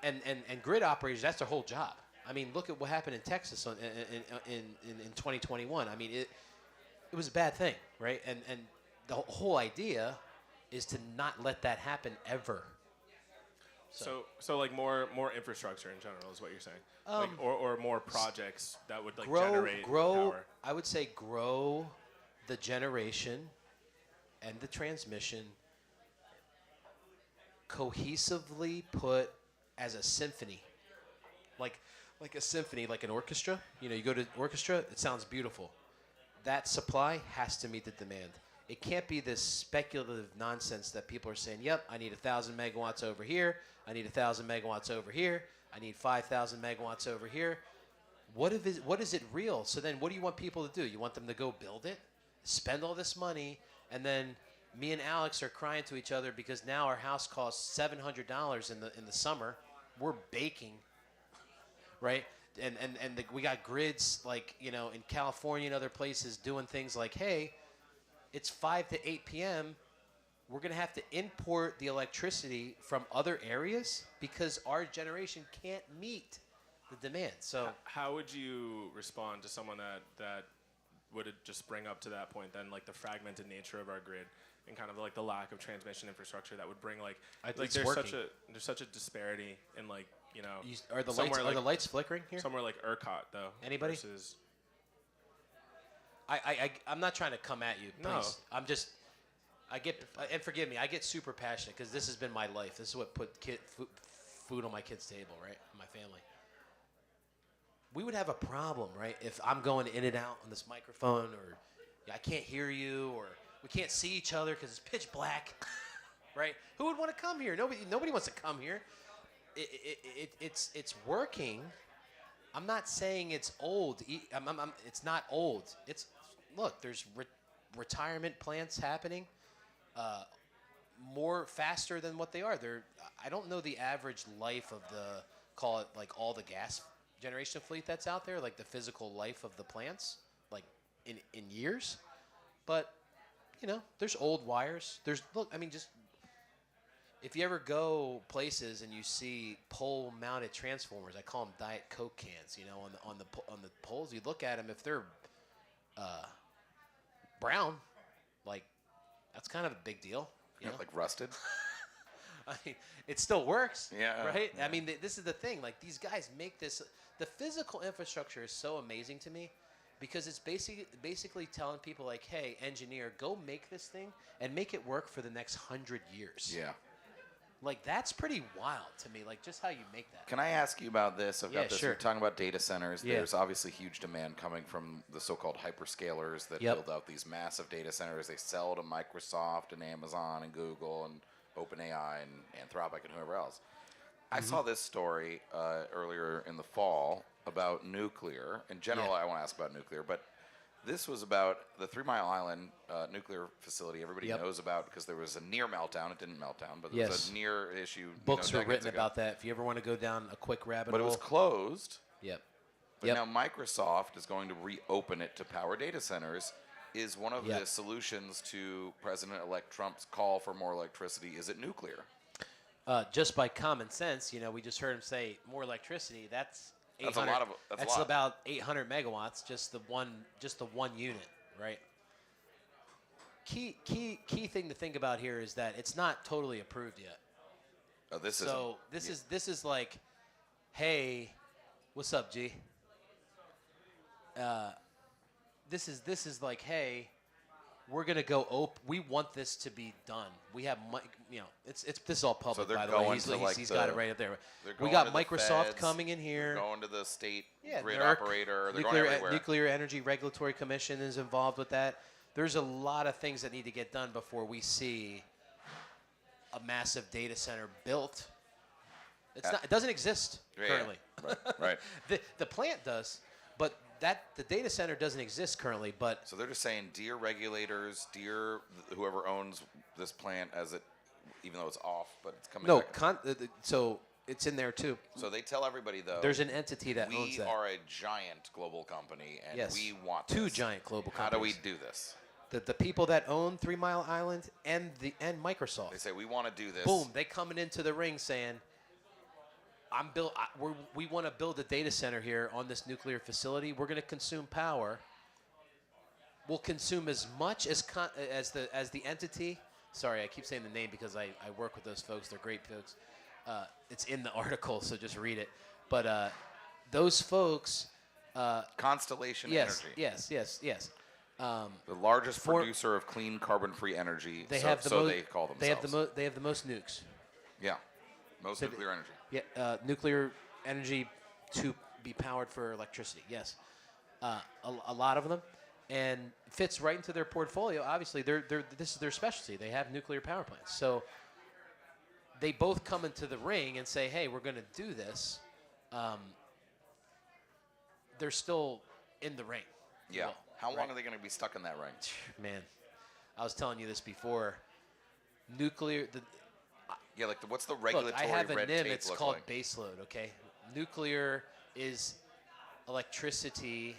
and grid operators, that's their whole job. I mean, look at what happened in Texas in 2021. I mean, it was a bad thing, right? And the whole idea is to not let that happen ever. So like more infrastructure in general is what you're saying, or more projects that would like generate grow. power. I would say grow the generation and the transmission cohesively put as a symphony, like a symphony, like an orchestra. You go to orchestra, it sounds beautiful. That supply has to meet the demand. It can't be this speculative nonsense that people are saying, yep, I need 1,000 megawatts over here. I need 1,000 megawatts over here. I need 5,000 megawatts over here. What is it real? So then what do you want people to do? You want them to go build it, spend all this money, and then me and Alex are crying to each other because now our house costs $700 in the summer. We're baking, right? And we got grids like, in California and other places doing things like, hey, it's 5 to 8 p.m. We're going to have to import the electricity from other areas because our generation can't meet the demand. So how would you respond to someone that would just bring up to that point then, like the fragmented nature of our grid and kind of like the lack of transmission infrastructure that would bring like there's such a disparity in like, are the lights flickering here? Somewhere like ERCOT though. Anybody? Versus I'm not trying to come at you, please. No. And forgive me, I get super passionate because this has been my life. This is what put food on my kids' table, right? My family. We would have a problem, right, if I'm going in and out on this microphone, or I can't hear you, or we can't see each other because it's pitch black, right? Who would want to come here? Nobody wants to come here. It's working. I'm not saying it's old. It's not old. Look, there's retirement plants happening more faster than what they are. I don't know the average life of call it like all the gas generation fleet that's out there, like the physical life of the plants, like in years. But, there's old wires. Just if you ever go places and you see pole-mounted transformers, I call them Diet Coke cans, on the poles. You look at them, if they're brown, like that's kind of a big deal. Like rusted. I mean, it still works. Yeah. Right? Yeah. I mean, this is the thing. Like, these guys make this. The physical infrastructure is so amazing to me because it's basically telling people, like, hey, engineer, go make this thing and make it work for the next 100 years. Yeah. Like, that's pretty wild to me, like, just how you make that. Can I ask you about this? I've Yeah, got this. sure. You're talking about data centers. Yeah. There's obviously huge demand coming from the so-called hyperscalers that Yep. build out these massive data centers. They sell to Microsoft and Amazon and Google and OpenAI and Anthropic and whoever else. I saw this story earlier in the fall about nuclear. In general, I want to ask about nuclear, but this was about the 3 Mile Island nuclear facility. Everybody Yep. knows about because there was a near meltdown. It didn't melt down, but there was Yes. a near issue. Books were decades written ago. about that. If you ever want to go down a quick rabbit But it hole. was closed. Yep. But now Microsoft is going to reopen it to power data centers. Is one of Yep. the solutions to President-elect Trump's call for more electricity, is it nuclear? Just by common sense, we just heard him say more electricity. That's 800, That's a lot. That's about 800 megawatts, just the one unit, right? Key thing to think about here is that it's not totally approved yet. Oh, this is So this is like, hey, what's up, G? This is like, hey, we're gonna go we want this to be done. We have, this is all public, they're by the way. going He's to, like, he's got it right up there. they're We going got to the Microsoft feds, coming in here. They're going to the state Yeah, grid NERC, operator. They're going everywhere. Nuclear Energy Regulatory Commission is involved with that. There's a lot of things that need to get done before we see a massive data center built. It doesn't exist currently. Right. The plant does, but the data center doesn't exist currently. But So they're just saying, dear regulators, dear whoever owns this plant, even though it's off, but it's coming. no, back. so it's in there too. So they tell everybody though. There's an entity that owns we that. are a giant global company, and Yes. we want Two this. giant global How do we companies. do this? The people that own 3 Mile Island and Microsoft. They say we want to do this. Boom, they coming into the ring saying, we want to build a data center here on this nuclear facility. We're going to consume power. We'll consume as much as the entity. Sorry, I keep saying the name because I work with those folks. They're great folks. It's in the article, so just read it. But those folks. Constellation Yes, Energy. yes. The largest producer of clean carbon-free energy. They so have the so most. they call themselves. They have the most nukes. Yeah, most nuclear energy. Yeah, nuclear energy to be powered for electricity. Yes, a lot of them, and fits right into their portfolio. Obviously, this is their specialty. They have nuclear power plants, so they both come into the ring and say, "Hey, we're going to do this." They're still in the ring. Yeah. Well, How long are they going to be stuck in that ring? Man, I was telling you this before. Nuclear. Yeah, like what's the regulatory Look, I have a red NIM. tape It's look called like? baseload. Okay, nuclear is electricity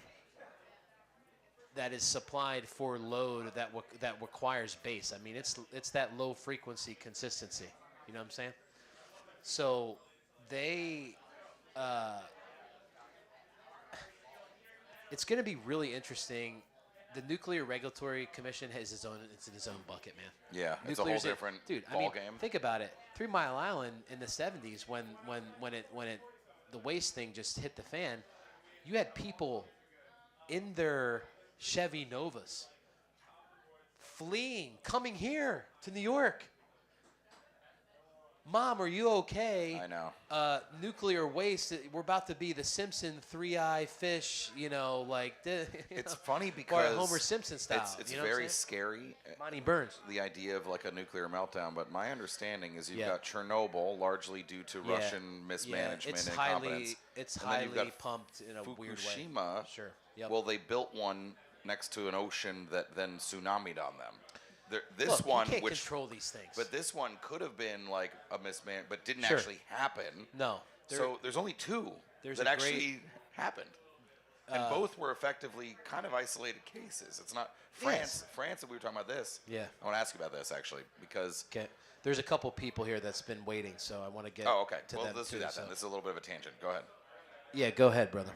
that is supplied for load that requires base. I mean, it's that low frequency consistency. You know what I'm saying? So they. It's going to be really interesting. The Nuclear Regulatory Commission has it's in its own bucket, man. Yeah, it's a whole Nuclear's different ball game. Think about it. 3 Mile Island in the 70s, when the waste thing just hit the fan, you had people in their Chevy Novas fleeing, coming here to New York. Mom, are you okay? I know. Nuclear waste. We're about to be the Simpson three-eye fish. It's funny or because Homer Simpson style. It's you know what I'm very saying? scary. Monty Burns. The idea of like a nuclear meltdown, but my understanding is you've Yeah. got Chernobyl, largely due to Yeah. Mismanagement it's and highly, incompetence. it's And then you've highly got pumped in a weird way. Fukushima. Sure. Yep. Well, they built one next to an ocean that then tsunami'd on them. This Look, one, you can't which control these things. but this one could have been like a misman, but didn't Sure. actually happen. No. So there's only two there's that a actually happened, and both were effectively kind of isolated cases. It's not France. France, and we were talking about this. Yeah. I want to ask you about this actually because. Okay. There's a couple people here that's been waiting, so I want to get. Oh, okay. To Well, them let's too, do that so. then. This is a little bit of a tangent. Go ahead. Yeah, go ahead, brother.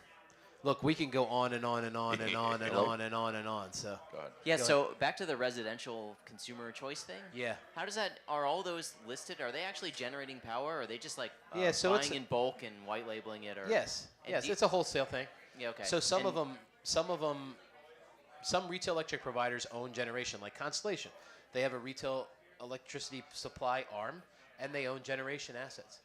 Look, we can go on and on and on and on and on and on and on. So Go ahead. Yeah, Go so back to the residential consumer choice thing. yeah. How does that, are all those listed? Are they actually generating power? Or are they just like Yeah, so it's buying in bulk and white labeling it? Or Yes. and Yes. do you- It's a wholesale thing. Yeah, okay. So some of And- them, some retail electric providers own generation, like Constellation. They have a retail electricity supply arm, and they own generation assets.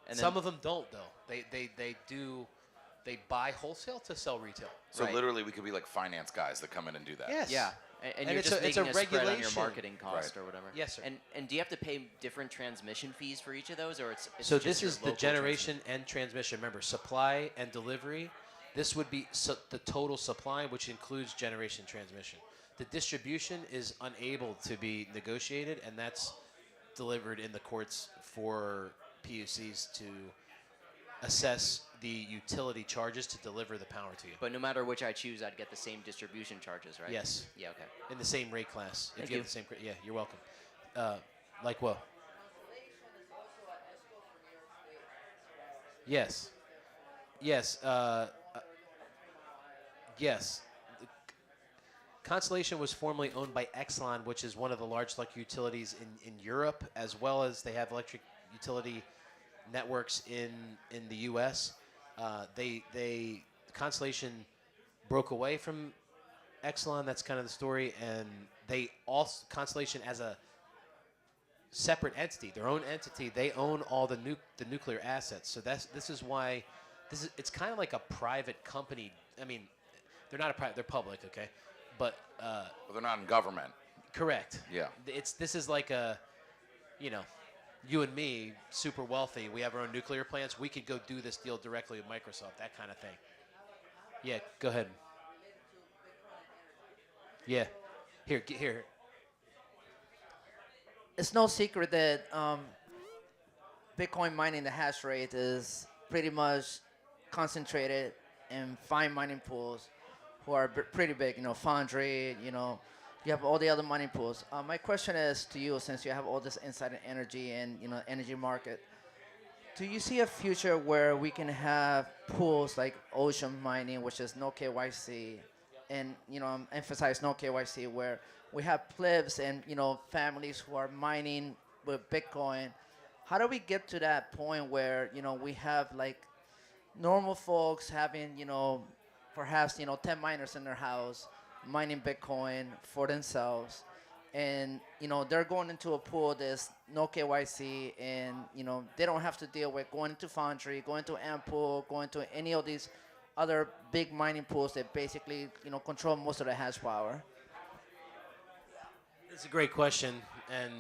And Some then- of them don't, though. They buy wholesale to sell retail. So Right. literally, we could be like finance guys that come in and do that. Yes. Yeah, and And you're it's just a- it's making a a spread on your regulation. marketing cost Right. or whatever. Yes, sir. And do you have to pay different transmission fees for each of those, or it's So just this your is the local generation and transmission. Remember, supply and delivery. This would be the total supply, which includes generation transmission. The distribution is unable to be negotiated, and that's delivered in the courts for PUCs to assess the utility charges to deliver the power to you. But no matter which I choose, I'd get the same distribution charges, right? Yes. Yeah, okay. In the same rate class. Thank If you you. have the same, yeah, you're welcome. Like what? Yes. Yes. Yes. Constellation was formerly owned by Exelon, which is one of the large electric utilities in Europe, as well as they have electric utility networks in the U.S. Constellation broke away from Exelon. That's kind of the story, and they also Constellation as a separate entity, their own entity. They own all the nuclear assets. So this is why it's kind of like a private company. I mean, they're not a private; they're public, okay? But But they're not in government. correct. Yeah. This is like a, you and me, super wealthy. We have our own nuclear plants. We could go do this deal directly with Microsoft. That kind of thing. Yeah, go ahead. Yeah, here. It's no secret that Bitcoin mining, the hash rate is pretty much concentrated in 5 mining pools who are pretty big, Foundry, you have all the other mining pools. My question is to you, since you have all this insight in energy and, energy market, do you see a future where we can have pools like ocean mining, which is no KYC, and, emphasize no KYC, where we have plebs and, families who are mining with Bitcoin? How do we get to that point where, we have like normal folks having, perhaps 10 miners in their house mining Bitcoin for themselves, and they're going into a pool that's no KYC, and they don't have to deal with going into Foundry, going to Ampool, going to any of these other big mining pools that basically control most of the hash power. It's a great question, and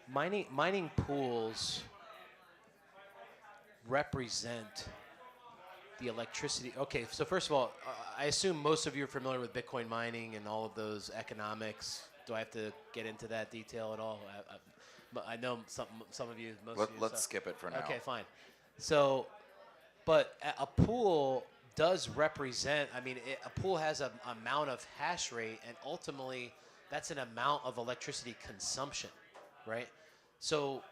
mining pools represent the electricity. Okay, so first of all, I assume most of you are familiar with Bitcoin mining and all of those economics. Do I have to get into that detail at all? I know some of you, most of you. Let's skip it for now. Okay, fine. So, but a pool does represent, a pool has an amount of hash rate, and ultimately that's an amount of electricity consumption, right? So,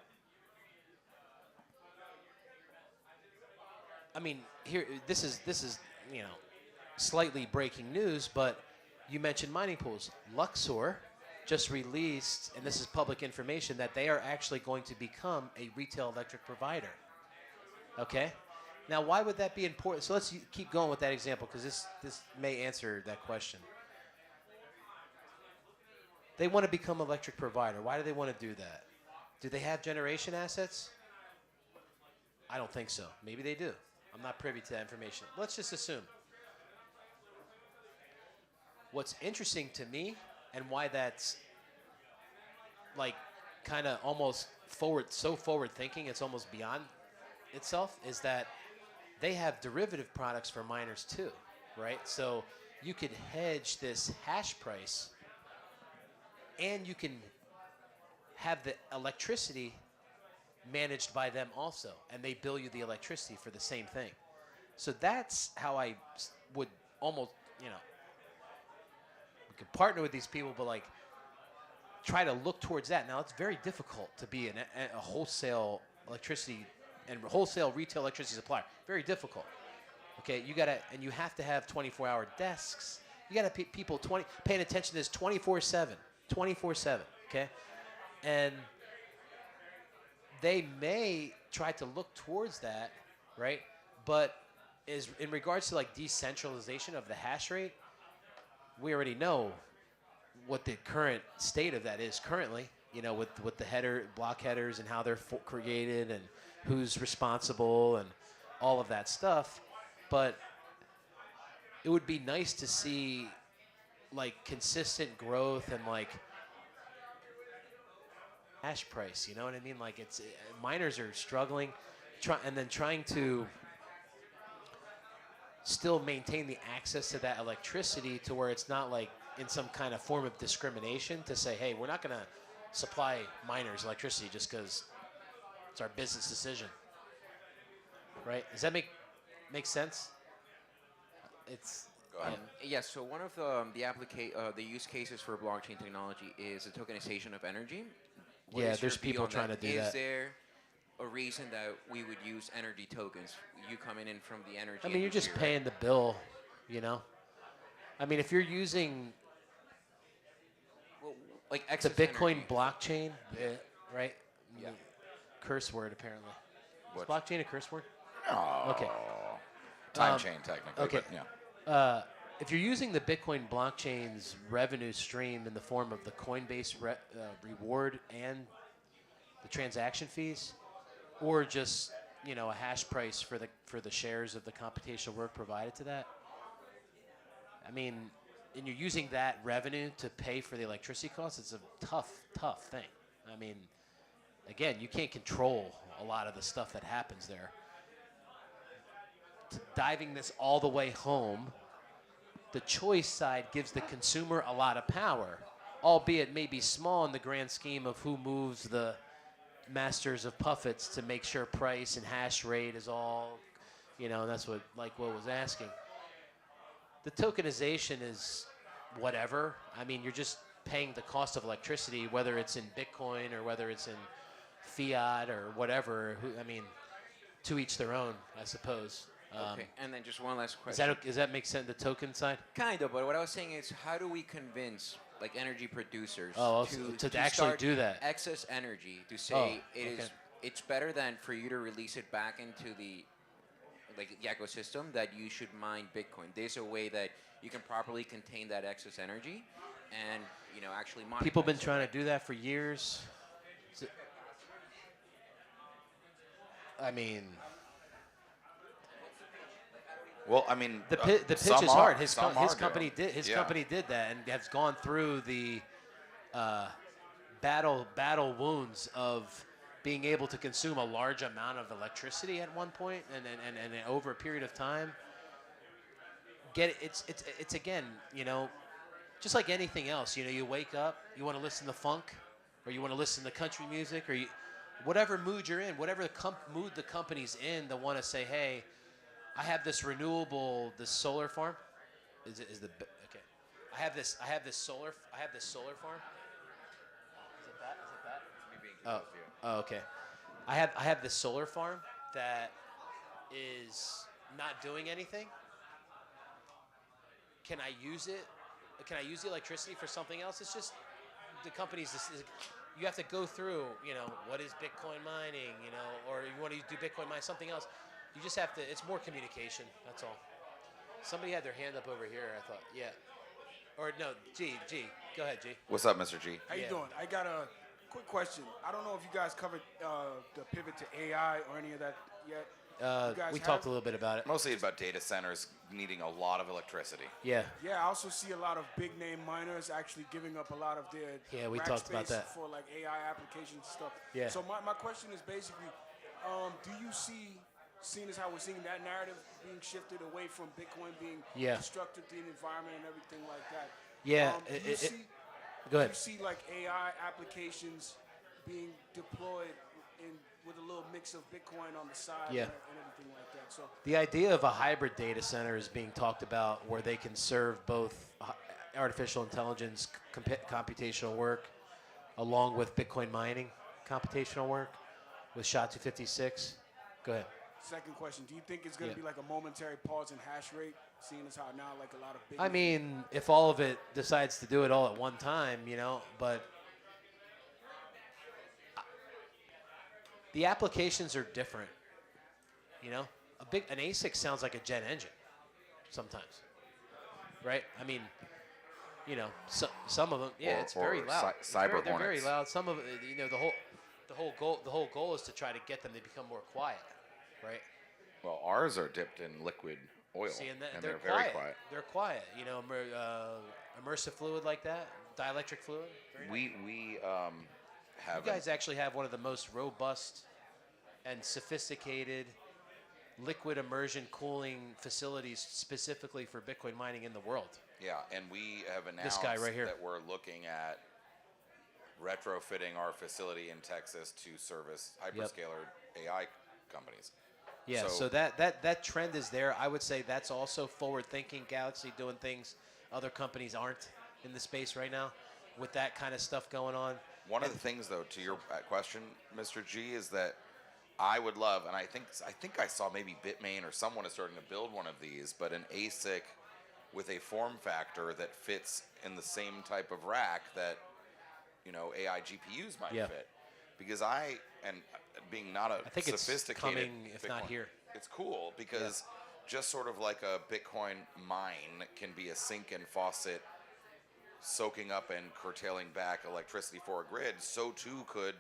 here, this is slightly breaking news, but you mentioned mining pools. Luxor just released, and this is public information, that they are actually going to become a retail electric provider. Okay? Now, why would that be important? So let's keep going with that example, because this may answer that question. They want to become an electric provider. Why do they want to do that? Do they have generation assets? I don't think so. Maybe they do. I'm not privy to that information. Let's just assume. What's interesting to me, and why that's like kind of almost forward thinking, it's almost beyond itself, is that they have derivative products for miners too, right? So you could hedge this hash price, and you can have the electricity managed by them also, and they bill you the electricity for the same thing. So that's how I would almost, we could partner with these people, but like try to look towards that. Now, it's very difficult to be a wholesale electricity and wholesale retail electricity supplier. Very difficult. Okay, you have to have 24-hour desks. You got to people paying attention to this 24/7, 24/7. Okay, and they may try to look towards that, right? But is in regards to like decentralization of the hash rate, we already know what the current state of that is currently. You know, with the block headers and how they're created and who's responsible and all of that stuff. But it would be nice to see like consistent growth and like hash price. You know what I mean? Like miners are struggling, trying to still maintain the access to that electricity to where it's not like in some kind of form of discrimination to say, hey, we're not going to supply miners electricity just because it's our business decision. Right? Does that make sense? It's Go ahead. Yes. So one of the use cases for blockchain technology is the tokenization of energy. What is there's your view people on trying to do that. Is there a reason that we would use energy tokens? You coming in from the energy. I mean, you're just industry, paying the bill, you know. I mean, if you're using like the excess Bitcoin energy. blockchain, right? Yeah. Curse word apparently. What? Is blockchain a curse word? Oh. Okay. Time chain, technically. Okay. But yeah. If you're using the Bitcoin blockchain's revenue stream in the form of the Coinbase reward and the transaction fees, or just a hash price for the shares of the computational work provided to that, I mean, and you're using that revenue to pay for the electricity costs, it's a tough thing. I mean, again, you can't control a lot of the stuff that happens there. Diving this all the way home, the choice side gives the consumer a lot of power, albeit maybe small in the grand scheme of who moves the masters of puppets to make sure price and hash rate is all, that's what Will was asking. The tokenization is whatever. I mean, you're just paying the cost of electricity, whether it's in Bitcoin or whether it's in fiat or whatever. I mean, to each their own, I suppose. Okay, and then just one last question. Does that make sense, the token side? Kind of, but what I was saying is, how do we convince like energy producers to actually start do that? Excess energy to say okay. It's better than for you to release it back into the ecosystem that you should mine Bitcoin. There's a way that you can properly contain that excess energy, and actually monetize. People have been trying to do that for years. I mean. Well, I mean, the pitch is hard. His company did that and has gone through the battle wounds of being able to consume a large amount of electricity at one point and over a period of time. It's again, just like anything else. You wake up, you want to listen to funk, or you want to listen to country music, or whatever mood you're in, whatever mood the company's in, they want to say, hey, I have this solar farm. Okay. I have this solar farm. Is it that? Oh, okay. I have this solar farm that is not doing anything. Can I use it? Can I use the electricity for something else? It's just the companies. You have to go through. What is Bitcoin mining? Or you want to do Bitcoin mining, something else. You just have to, it's more communication, that's all. Somebody had their hand up over here, I thought, yeah. Or no, G, go ahead, G. What's up, Mr. G? How you doing? I got a quick question. I don't know if you guys covered the pivot to AI or any of that yet. We talked a little bit about it. Mostly about data centers needing a lot of electricity. Yeah. Yeah, I also see a lot of big name miners actually giving up a lot of their we rack talked about space that. for like AI applications and stuff. Yeah. So my question is basically, do you see, seeing as how we're seeing that narrative being shifted away from Bitcoin being destructive to the environment and everything like that. Yeah. Go ahead. Do you see like AI applications being deployed with a little mix of Bitcoin on the side and everything like that? So the idea of a hybrid data center is being talked about where they can serve both artificial intelligence, computational work, along with Bitcoin mining computational work with SHA-256. Go ahead. Second question: do you think it's going to Yeah. be like a momentary pause in hash rate, seeing as how now like a lot of big? I mean, if all of it decides to do it all at one time, but the applications are different. An ASIC sounds like a jet engine sometimes, right? I mean, some of them, yeah, it's very loud. Cyber They're very hornets. loud. Some of it, the whole goal is to try to get them to become more quiet, right? Well, ours are dipped in liquid oil, See, and they're very quiet. They're quiet. Immersive fluid like that, dielectric fluid. We have You guys actually have one of the most robust and sophisticated liquid immersion cooling facilities specifically for Bitcoin mining in the world. Yeah, and we have announced This guy right here. that we're looking at retrofitting our facility in Texas to service hyperscaler AI companies. Yeah, so that trend is there. I would say that's also forward-thinking. Galaxy doing things other companies aren't in the space right now with that kind of stuff going on. One of the things, though, to your question, Mr. G, is that I would love, and I think I saw maybe Bitmain or someone is starting to build one of these, but an ASIC with a form factor that fits in the same type of rack that AI GPUs might fit. Because being not a I think sophisticated it's coming, if not Bitcoin, here. it's cool because just sort of like a Bitcoin mine can be a sink and faucet soaking up and curtailing back electricity for a grid, so too could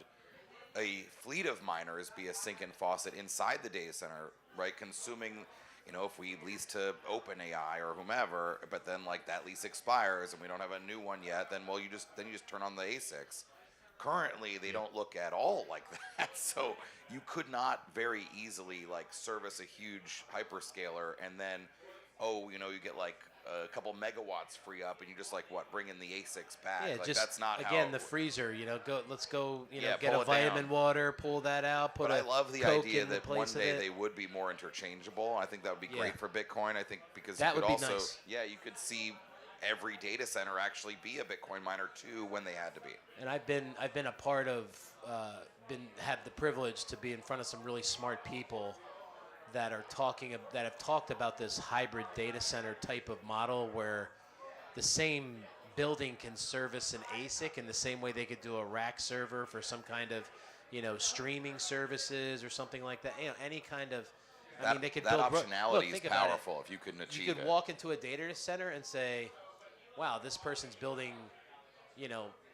a fleet of miners be a sink and faucet inside the data center, right? Consuming, if we lease to OpenAI or whomever, but then like that lease expires and we don't have a new one yet, then you just turn on the ASICs. Currently, they don't look at all like that, so you could not very easily like service a huge hyperscaler and then, you get like a couple megawatts free up, and you just bring in the ASICs back. Yeah, like, just that's not again how the freezer. Let's go. Yeah, get pull a it down. vitamin water, pull that out. But I love the Coke idea in that place one of day it. they would be more interchangeable. I think that would be great for Bitcoin. I think because That you could would be also, nice. you could see every data center actually be a Bitcoin miner too when they had to be. And I've been a part of, had the privilege to be in front of some really smart people that have talked about this hybrid data center type of model where the same building can service an ASIC in the same way they could do a rack server for some kind of, streaming services or something like that. Any kind of, they could build optionality is powerful if you couldn't achieve it. You could walk into a data center and say, wow, this person's building,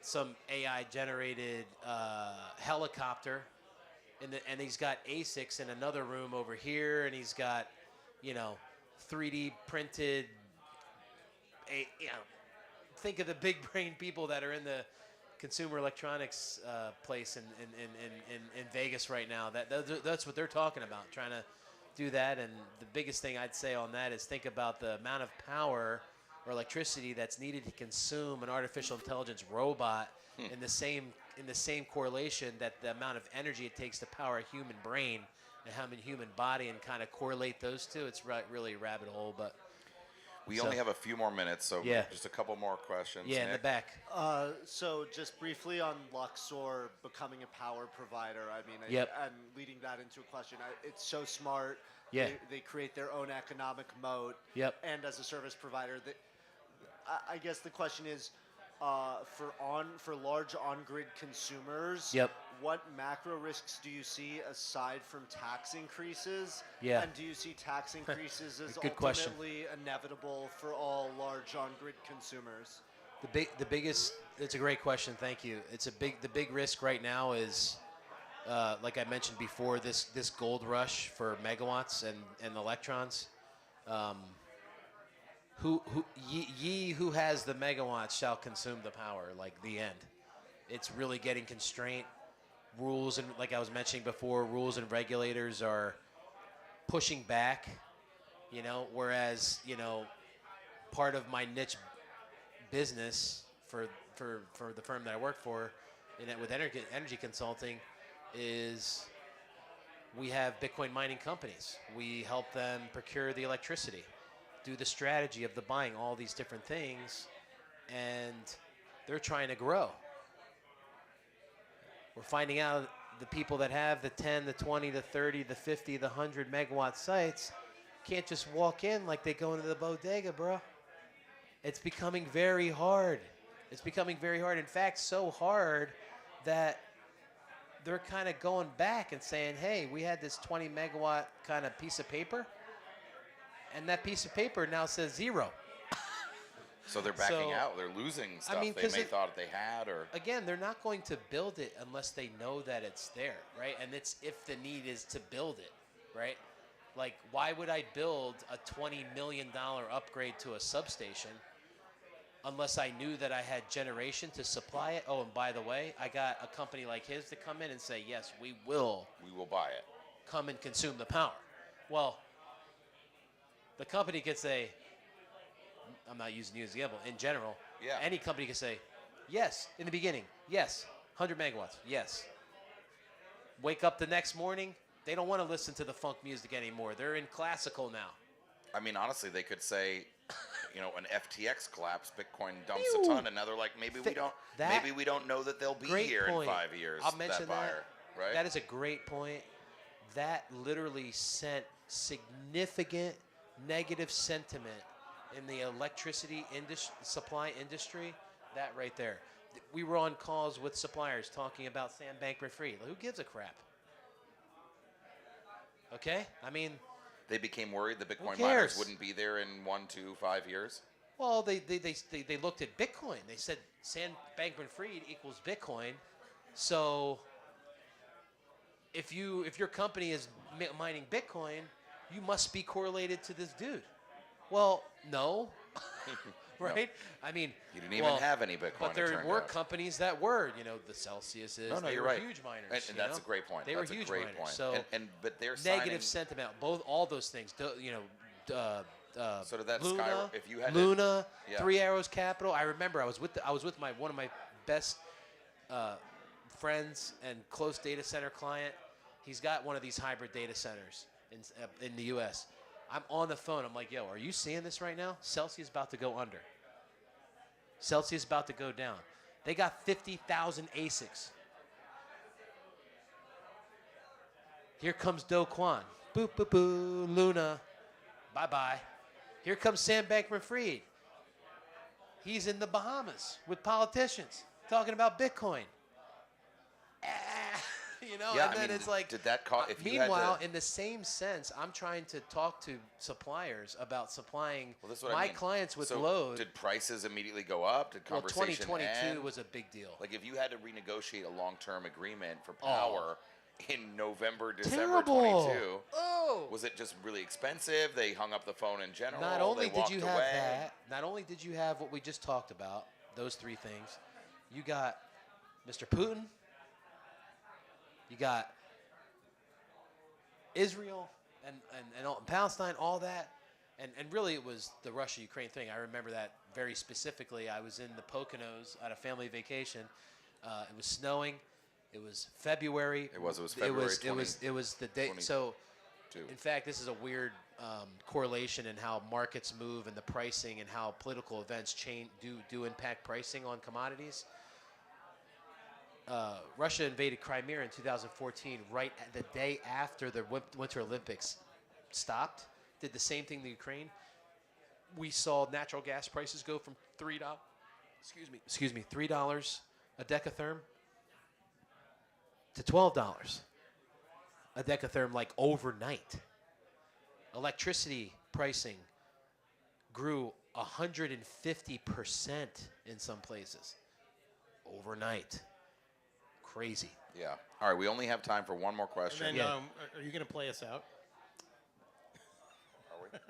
some AI-generated helicopter, and he's got ASICs in another room over here, and he's got, 3D printed, think of the big brain people that are in the consumer electronics place in Vegas right now. That's what they're talking about, trying to do that. And the biggest thing I'd say on that is think about the amount of power or electricity that's needed to consume an artificial intelligence robot in the same correlation that the amount of energy it takes to power a human brain and how many human body, and kind of correlate those two. It's really a rabbit hole, but we only have a few more minutes, so just a couple more questions. Yeah, Nick? in the back. So just briefly on Luxor becoming a power provider, and leading that into a question. It's so smart. Yeah. They create their own economic moat. Yep. And as a service provider, I guess the question is, for large on-grid consumers, what macro risks do you see aside from tax increases? Yeah. And do you see tax increases as Good question. ultimately inevitable for all large on-grid consumers? It's a great question. Thank you. The big risk right now is, like I mentioned before, this gold rush for megawatts and electrons. Who has the megawatts shall consume the power, like the end. It's really getting constraint. Rules, and like I was mentioning before, rules and regulators are pushing back, whereas, part of my niche business for the firm that I work for with energy consulting is we have Bitcoin mining companies. We help them procure the electricity, do the strategy of the buying, all these different things, and they're trying to grow. We're finding out the people that have the 10, the 20, the 30, the 50, the 100 megawatt sites can't just walk in like they go into the bodega, bro. It's becoming very hard. It's becoming very hard. In fact, so hard that they're kind of going back and saying, hey, we had this 20 megawatt kind of piece of paper, and that piece of paper now says 0. So they're backing out. They're losing stuff they may thought they had, or again, they're not going to build it unless they know that it's there, right? And it's if the need is to build it, right? Like, why would I build a $20 million upgrade to a substation unless I knew that I had generation to supply it? Oh, and by the way, I got a company like his to come in and say, yes, we will buy it. Come and consume the power. Well, the company could say, I'm not using you as an example, in general, any company can say, yes, in the beginning, yes, 100 megawatts, yes. Wake up the next morning, they don't want to listen to the funk music anymore. They're in classical now. I mean, honestly, they could say, an FTX collapse, Bitcoin dumps a ton, and now they're like, maybe we don't know that they'll be here in 5 years. I'll mention that buyer, right? That is a great point. That literally sent significant negative sentiment in the electricity supply industry. That right there. We were on calls with suppliers talking about Sam Bankman-Fried. Who gives a crap? Okay? I mean, they became worried the Bitcoin miners wouldn't be there in 1, 2, 5 years? Well, they looked at Bitcoin. They said Sam Bankman-Fried equals Bitcoin. So if your company is mining Bitcoin, you must be correlated to this dude. Well, no. Right? No. I mean, you didn't even have any Bitcoin. But there were companies that were, the Celsiuses. No, they you're were right. huge miners. And that's a great point. They were huge miners. Point. So but they're negative sentiment. All those things. So did that Luna, if you had Luna, Three Arrows Capital. I remember I was with one of my best friends and close data center client. He's got one of these hybrid data centers in the U.S. I'm on the phone. I'm like, yo, are you seeing this right now? Celsius about to go under. Celsius about to go down. They got 50,000 ASICs. Here comes Do Kwon. Boop, boop, boo. Luna. Bye-bye. Here comes Sam Bankman-Fried. He's in the Bahamas with politicians talking about Bitcoin. And then it's like. Did that cause? Meanwhile, in the same sense, I'm trying to talk to suppliers about supplying my clients with load. Did prices immediately go up? Did conversation 2022 end? was a big deal. Like if you had to renegotiate a long-term agreement for power in November, December Terrible. 22, Oh. Was it just really expensive? They hung up the phone in general. Not only they did you have away. that, not only did you have what we just talked about, those three things, you got Mr. Putin. You got Israel and Palestine, all that. And really it was the Russia-Ukraine thing. I remember that very specifically. I was in the Poconos on a family vacation. It was snowing. It was February. It was February. It was the day. So, in fact, this is a weird correlation in how markets move and the pricing and how political events do impact pricing on commodities. Russia invaded Crimea in 2014, right at the day after the Winter Olympics stopped. Did the same thing to Ukraine. We saw natural gas prices go from $3 a decatherm to $12 a decatherm, like overnight. Electricity pricing grew 150% in some places overnight. Crazy. Yeah. All right, we only have time for one more question. And then, are you going to play us out? Are we? It's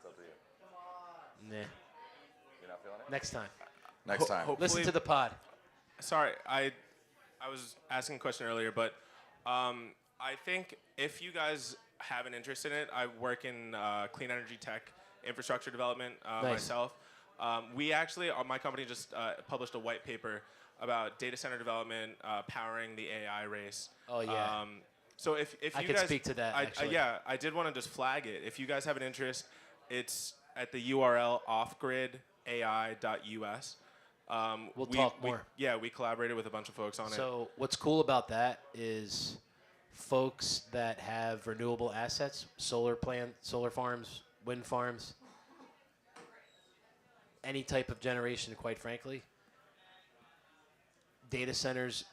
up to you. Nah. You're not feeling it? Next time. Next time. Listen to the pod. Sorry, I was asking a question earlier, but I think if you guys have an interest in it, I work in clean energy tech infrastructure development myself. We actually, my company just published a white paper about data center development powering the AI race. Oh yeah. So if I you could guys speak to that. Actually. I did want to just flag it. If you guys have an interest, it's at the URL offgridai.us. We'll talk more. We collaborated with a bunch of folks on it. So what's cool about that is folks that have renewable assets, solar farms, wind farms, any type of generation, quite frankly. Data centers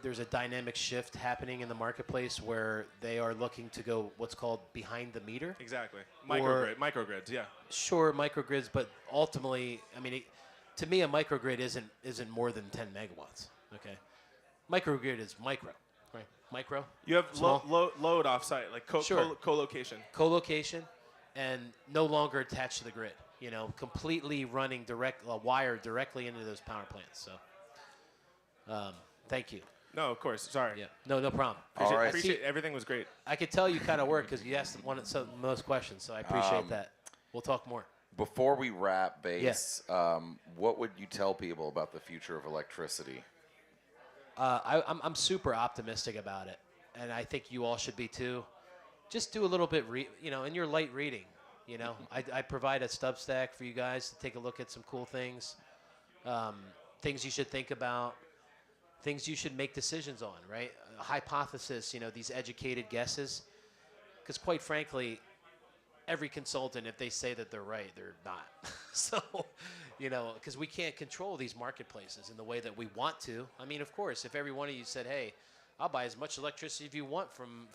there's a dynamic shift happening in the marketplace where they are looking to go what's called behind the meter. Exactly. Microgrids, yeah. Sure, microgrids, but ultimately, I mean, to me, a microgrid isn't more than 10 megawatts. Okay, microgrid is micro, right? Micro. You have small. load offsite, like co-location. Co-location, and no longer attached to the grid. You know, completely running wired directly into those power plants. So, thank you. No, of course. Sorry. Yeah. No problem. Appreciate everything was great. I could tell you kind of work because you asked most questions, so I appreciate that. We'll talk more. Before we wrap, Base, what would you tell people about the future of electricity? I'm super optimistic about it, and I think you all should be too. Just do a little bit, in your light reading. You know, I provide a Substack for you guys to take a look at some cool things, things you should think about, things you should make decisions on, right? A hypothesis, these educated guesses, because quite frankly, every consultant, if they say that they're right, they're not. So, because we can't control these marketplaces in the way that we want to. I mean, of course, if every one of you said, hey, I'll buy as much electricity as you want from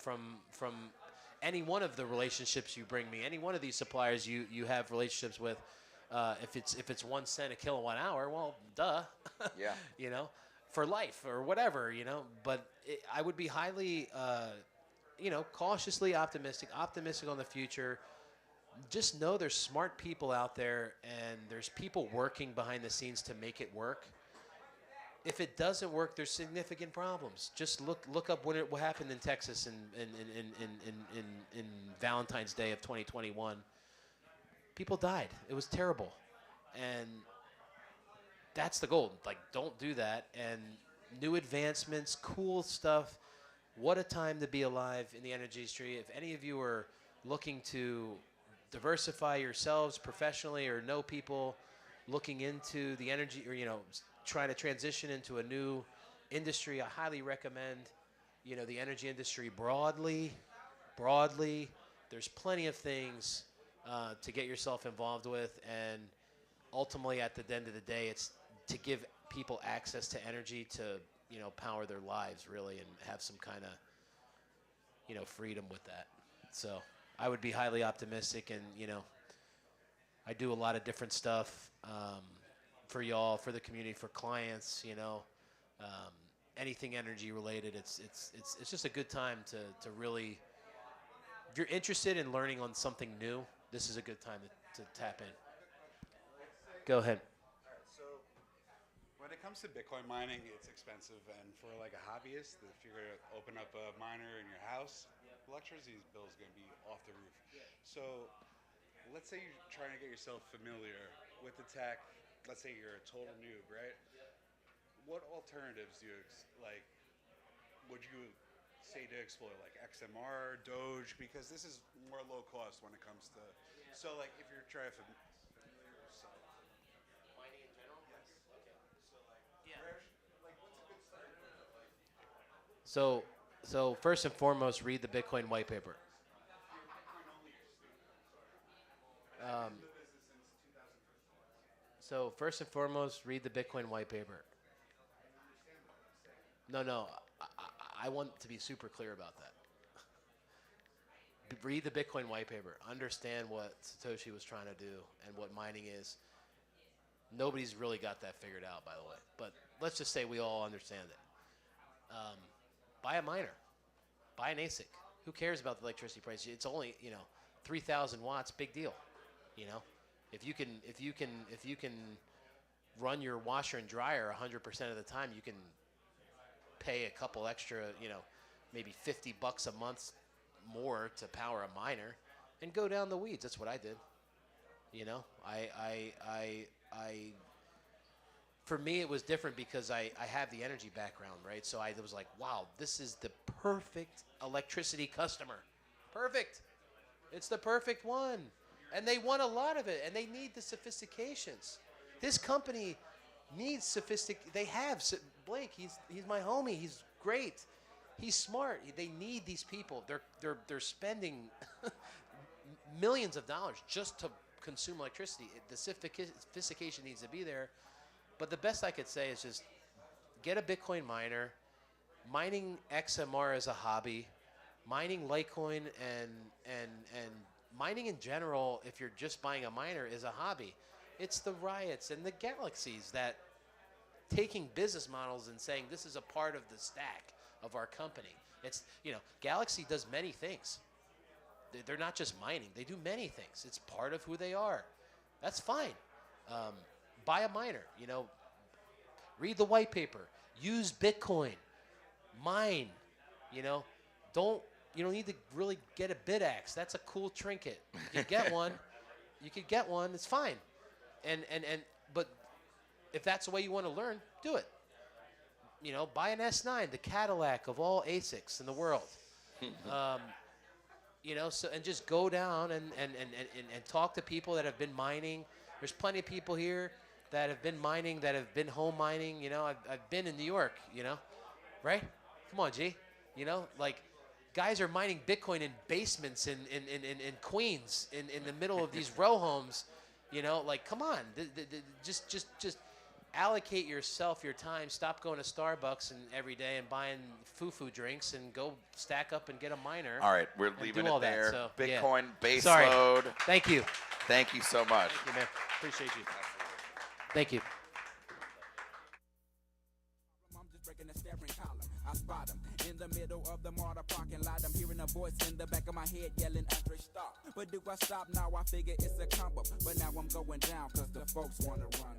any one of the relationships you bring me, any one of these suppliers you have relationships with, if it's 1 cent a kilowatt hour, well, duh. Yeah. For life or whatever, But I would be highly, cautiously optimistic on the future. Just know there's smart people out there, and there's people working behind the scenes to make it work. If it doesn't work, there's significant problems. Just look up what happened in Texas in Valentine's Day of 2021. People died. It was terrible, and that's the goal. Like, don't do that. And new advancements, cool stuff. What a time to be alive in the energy industry. If any of you are looking to diversify yourselves professionally or know people looking into the energy or, trying to transition into a new industry, I highly recommend, the energy industry broadly. There's plenty of things to get yourself involved with. And ultimately, at the end of the day, it's to give people access to energy to, power their lives, really, and have some kind of, freedom with that. So I would be highly optimistic, and, I do a lot of different stuff for y'all, for the community, for clients, anything energy related. It's just a good time to really, if you're interested in learning on something new, this is a good time to tap in. Go ahead. When it comes to Bitcoin mining, it's expensive, and for like a hobbyist, if you're going to open up a miner in your house, electricity bill is going to be off the roof. So let's say you're trying to get yourself familiar with the tech. Let's say you're a total noob, right? What alternatives do you would you say to explore, like XMR, Doge? Because this is more low cost when it comes to. So like if you're trying to familiar yourself. Mining in general? Yes. Okay. So what's a good start? So first and foremost, read the Bitcoin white paper. So first and foremost, read the Bitcoin white paper. No, I want to be super clear about that. Read the Bitcoin white paper. Understand what Satoshi was trying to do and what mining is. Nobody's really got that figured out, by the way. But let's just say we all understand it. Buy a miner. Buy an ASIC. Who cares about the electricity price? It's only 3,000 watts. Big deal. If you can run your washer and dryer 100% of the time, you can pay a couple extra, maybe $50 a month more to power a miner, and go down the weeds. That's what I did. For me, it was different because I have the energy background, right? So I was like, wow, this is the perfect electricity customer. Perfect. It's the perfect one. And they want a lot of it, and they need the sophistications. This company needs sophisticated. They have Blake. He's my homie. He's great. He's smart. They need these people. They're spending millions of dollars just to consume electricity. The sophistication needs to be there. But the best I could say is just get a Bitcoin miner. Mining XMR as a hobby. Mining Litecoin and mining in general, if you're just buying a miner, is a hobby. It's the riots and the galaxies that taking business models and saying this is a part of the stack of our company. It's, Galaxy does many things. They're not just mining. They do many things. It's part of who they are. That's fine. Buy a miner, read the white paper, use Bitcoin, mine, you don't need to really get a BitAxe. That's a cool trinket. You can get one. It's fine. But if that's the way you want to learn, do it. Buy an S9, the Cadillac of all ASICs in the world. And just go down and talk to people that have been mining. There's plenty of people here that have been mining, that have been home mining. I've been in New York, right? Come on, G. Guys are mining Bitcoin in basements in Queens, in the middle of these row homes. Come on. Just allocate yourself your time. Stop going to Starbucks every day and buying foo-foo drinks and go stack up and get a miner. All right, we're leaving it there. So, Bitcoin base Sorry. load. Thank you. Thank you so much. Thank you, man. Appreciate you. Thank you. I'm just breaking the steering column. I spot him in the middle of the MARTA parking lot. I'm hearing a voice in the back of my head yelling after stop. But do I stop now? I figure it's a combo. But now I'm going down because the folks want to run